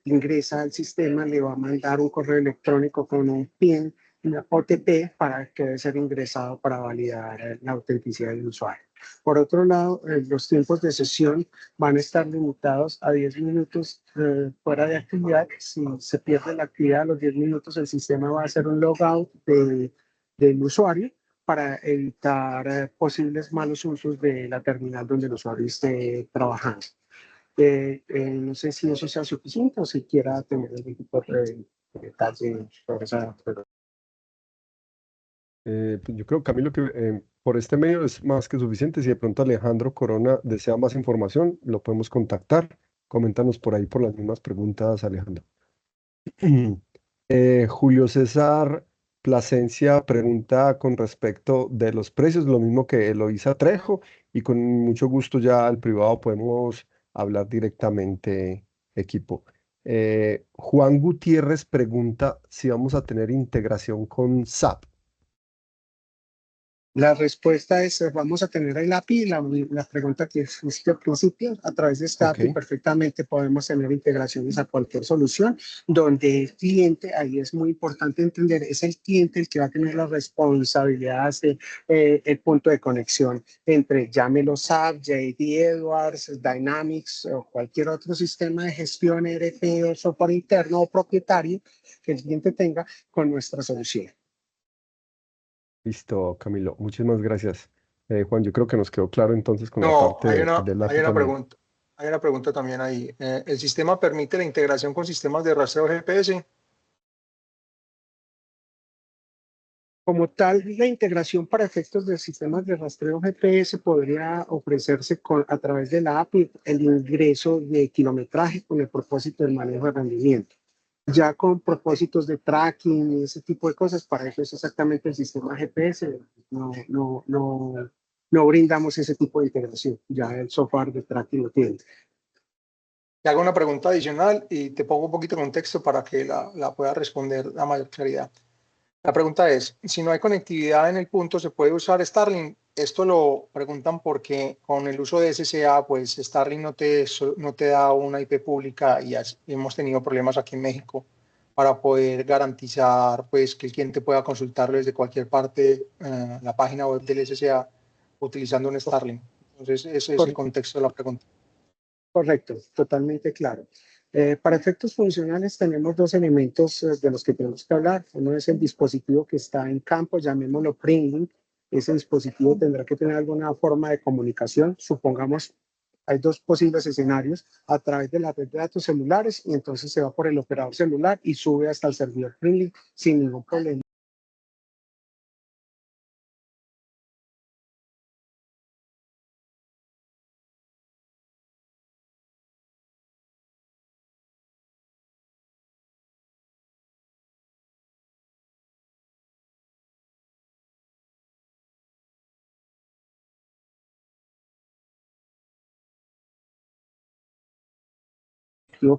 ingresa al sistema, le va a mandar un correo electrónico con un PIN, una OTP, para que debe ser ingresado para validar la autenticidad del usuario. Por otro lado, los tiempos de sesión van a estar limitados a 10 minutos fuera de actividad. Si se pierde la actividad a los 10 minutos, el sistema va a hacer un logout del usuario para evitar posibles malos usos de la terminal donde el usuario esté trabajando. No sé si eso sea suficiente o si quiera tener algún tipo de detalle sobre esa. Pues yo creo, Camilo, que por este medio es más que suficiente. Si de pronto Alejandro Corona desea más información, lo podemos contactar. Coméntanos por ahí por las mismas preguntas, Alejandro. Julio César Plasencia pregunta con respecto de los precios, lo mismo que Eloísa Trejo, y con mucho gusto ya al privado podemos hablar directamente, equipo. Juan Gutiérrez pregunta si vamos a tener integración con SAP. La respuesta es, vamos a tener el API, la pregunta que hiciste al principio, a través de esta Ok, API perfectamente podemos tener integraciones a cualquier solución, donde el cliente, ahí es muy importante entender, es el cliente el que va a tener la responsabilidad de el punto de conexión entre, llámelo SAP, JD Edwards, Dynamics o cualquier otro sistema de gestión ERP o software interno o propietario que el cliente tenga con nuestra solución. listo, Camilo. Muchísimas gracias. Juan, yo creo que nos quedó claro entonces con la No, parte del hay API una también. pregunta. Hay una pregunta también ahí. ¿El sistema permite la integración con sistemas de rastreo GPS? Como tal, la integración para efectos de sistemas de rastreo GPS podría ofrecerse a través de la API el ingreso de kilometraje con el propósito del manejo de rendimiento. Ya con propósitos de tracking y ese tipo de cosas, para eso es exactamente el sistema GPS. No brindamos ese tipo de integración. Ya el software de tracking lo tiene. Te hago una pregunta adicional y te pongo un poquito de contexto para que la pueda responder a mayor claridad. La pregunta es, si no hay conectividad en el punto, ¿se puede usar Starlink? Esto lo preguntan porque con el uso de SCA, pues Starlink no te da una IP pública y hemos tenido problemas aquí en México para poder garantizar pues, que el cliente pueda consultarlo desde cualquier parte, la página web del SCA, utilizando un Starlink. Entonces, ese es el contexto de la pregunta. Correcto, totalmente claro. Para efectos funcionales tenemos dos elementos de los que tenemos que hablar. Uno es el dispositivo que está en campo, llamémoslo Pringlink. Ese dispositivo tendrá que tener alguna forma de comunicación. Supongamos, hay dos posibles escenarios, a través de la red de datos celulares, y entonces se va por el operador celular y sube hasta el servidor Pringlink sin ningún problema.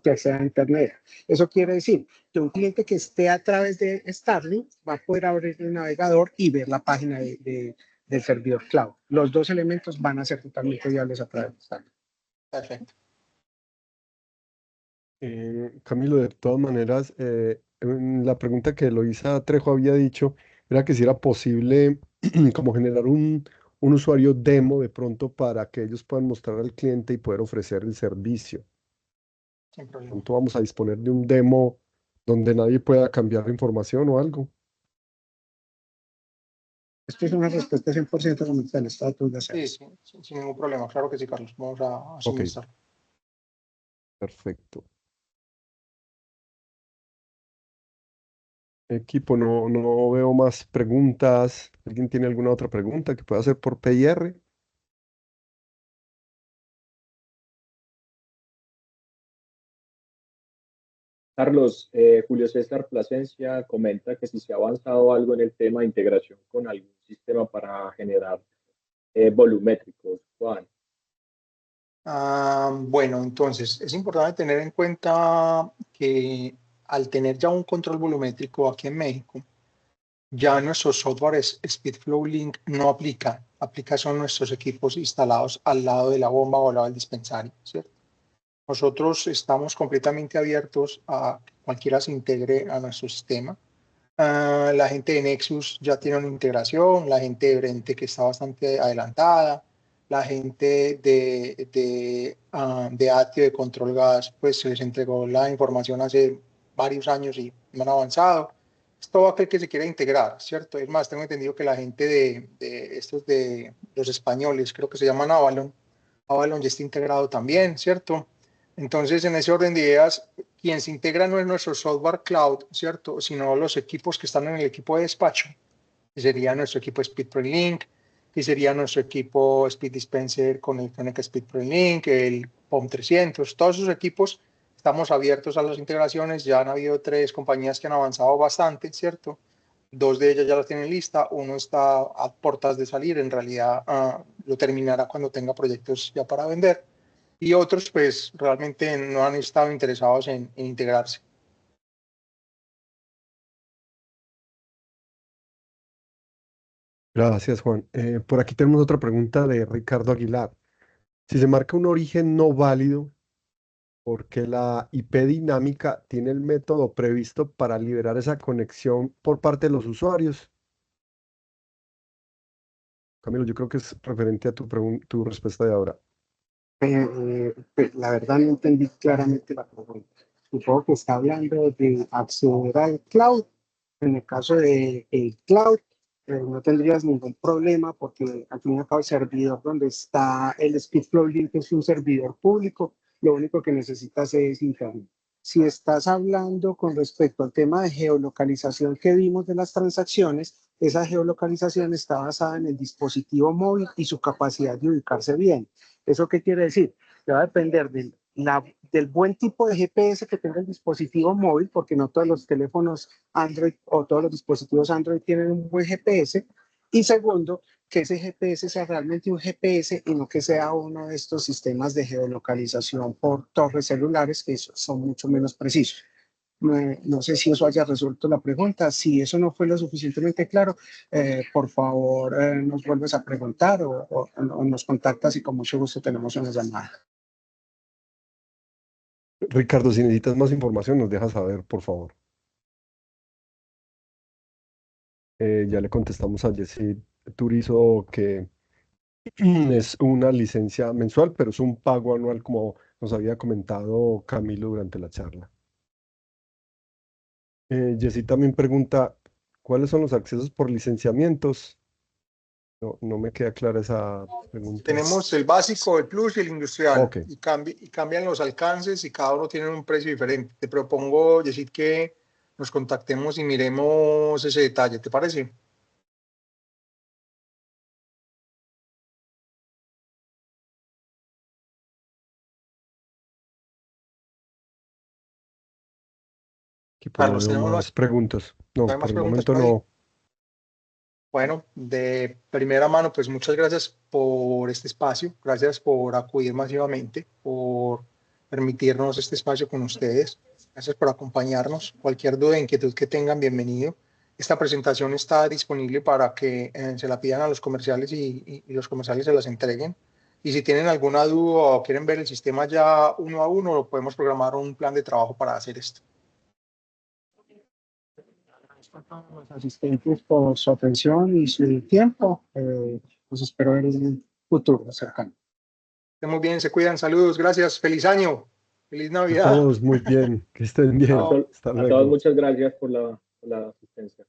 Que acceda a Internet. Eso quiere decir que un cliente que esté a través de Starlink va a poder abrir el navegador y ver la página del servidor cloud. Los dos elementos van a ser totalmente viables a través de Starlink. Perfecto. Camilo, de todas maneras, la pregunta que Eloísa Trejo había dicho era que si era posible como generar un usuario demo de pronto para que ellos puedan mostrar al cliente y poder ofrecer el servicio. Sin problema. Pronto vamos a disponer de un demo donde nadie pueda cambiar la información o algo. Esto es una respuesta 100% comercial, está todo de hacer. Sí, sin ningún problema. Claro que sí, Carlos. Vamos a Ok, suministrar. perfecto. Equipo, no veo más preguntas. ¿Alguien tiene alguna otra pregunta que pueda hacer por PIR? Carlos, Julio César Plasencia comenta que si se ha avanzado algo en el tema de integración con algún sistema para generar volumétricos. Juan. Bueno, entonces es importante tener en cuenta que al tener ya un control volumétrico aquí en México, ya nuestro software SpeedFlow Link no aplica. Aplica son nuestros equipos instalados al lado de la bomba o al lado del dispensario, ¿cierto? Nosotros estamos completamente abiertos a que cualquiera se integre a nuestro sistema. La gente de Nexus ya tiene una integración, la gente de Brente que está bastante adelantada, la gente de Atio de Control Gas, pues se les entregó la información hace varios años y no han avanzado. Es todo aquel que se quiera integrar, ¿cierto? Es más, tengo entendido que la gente de estos de los españoles, creo que se llaman Avalon, Avalon ya está integrado también, ¿cierto? Entonces, en ese orden de ideas, quien se integra no es nuestro software cloud, ¿cierto? Sino los equipos que están en el equipo de despacho, que sería nuestro equipo SpeedPro Link, que sería nuestro equipo Speed Dispenser con el SpeedPro Link, el POM 300, todos esos equipos estamos abiertos a las integraciones. Ya han habido 3 compañías que han avanzado bastante, ¿cierto? 2 de ellas ya las tienen lista, uno está a puertas de salir, en realidad lo terminará cuando tenga proyectos ya para vender, y otros pues realmente no han estado interesados en integrarse. Gracias, Juan. Por aquí tenemos otra pregunta de Ricardo Aguilar. Si se marca un origen no válido, ¿por qué la IP dinámica tiene el método previsto para liberar esa conexión por parte de los usuarios? Camilo, yo creo que es referente a tu respuesta de ahora. La verdad no entendí claramente la pregunta. Supongo que está hablando de acceder al cloud. En el caso de el cloud, no tendrías ningún problema porque al fin y al cabo el servidor donde está el Speedflow Link es un servidor público, lo único que necesitas es internet. Si estás hablando con respecto al tema de geolocalización que vimos de las transacciones, esa geolocalización está basada en el dispositivo móvil y su capacidad de ubicarse bien. ¿Eso qué quiere decir? Que va a depender del buen tipo de GPS que tenga el dispositivo móvil, porque no todos los teléfonos Android o todos los dispositivos Android tienen un buen GPS. Y segundo, que ese GPS sea realmente un GPS y no que sea uno de estos sistemas de geolocalización por torres celulares que son mucho menos precisos. No sé si eso haya resuelto la pregunta. Si eso no fue lo suficientemente claro, por favor nos vuelves a preguntar o nos contactas y con mucho gusto tenemos una llamada. Ricardo, si necesitas más información, nos dejas saber, por favor. Ya le contestamos a Jessy Turizo que es una licencia mensual, pero es un pago anual, como nos había comentado Camilo durante la charla. Jessy también pregunta, ¿cuáles son los accesos por licenciamientos? No me queda clara esa pregunta. Tenemos el básico, el plus y el industrial. Ok. Y cambian los alcances y cada uno tiene un precio diferente. Te propongo, Yesid, que nos contactemos y miremos ese detalle. ¿Te parece? Aquí pues no Carlos, veo ¿tenemos más preguntas. No, hay por más el preguntas momento por ahí? no. Bueno, de primera mano, pues muchas gracias por este espacio, gracias por acudir masivamente, por permitirnos este espacio con ustedes, gracias por acompañarnos. Cualquier duda, inquietud que tengan, bienvenido. Esta presentación está disponible para que se la pidan a los comerciales y los comerciales se las entreguen. Y si tienen alguna duda o quieren ver el sistema ya uno a uno, podemos programar un plan de trabajo para hacer esto. A todos los asistentes por su atención y su tiempo. Los espero ver en un futuro cercano. Estén muy bien, se cuidan, saludos, gracias, feliz año, feliz A Navidad. todos muy bien, que estén bien. Chao. Hasta A todos luego. muchas gracias por la asistencia.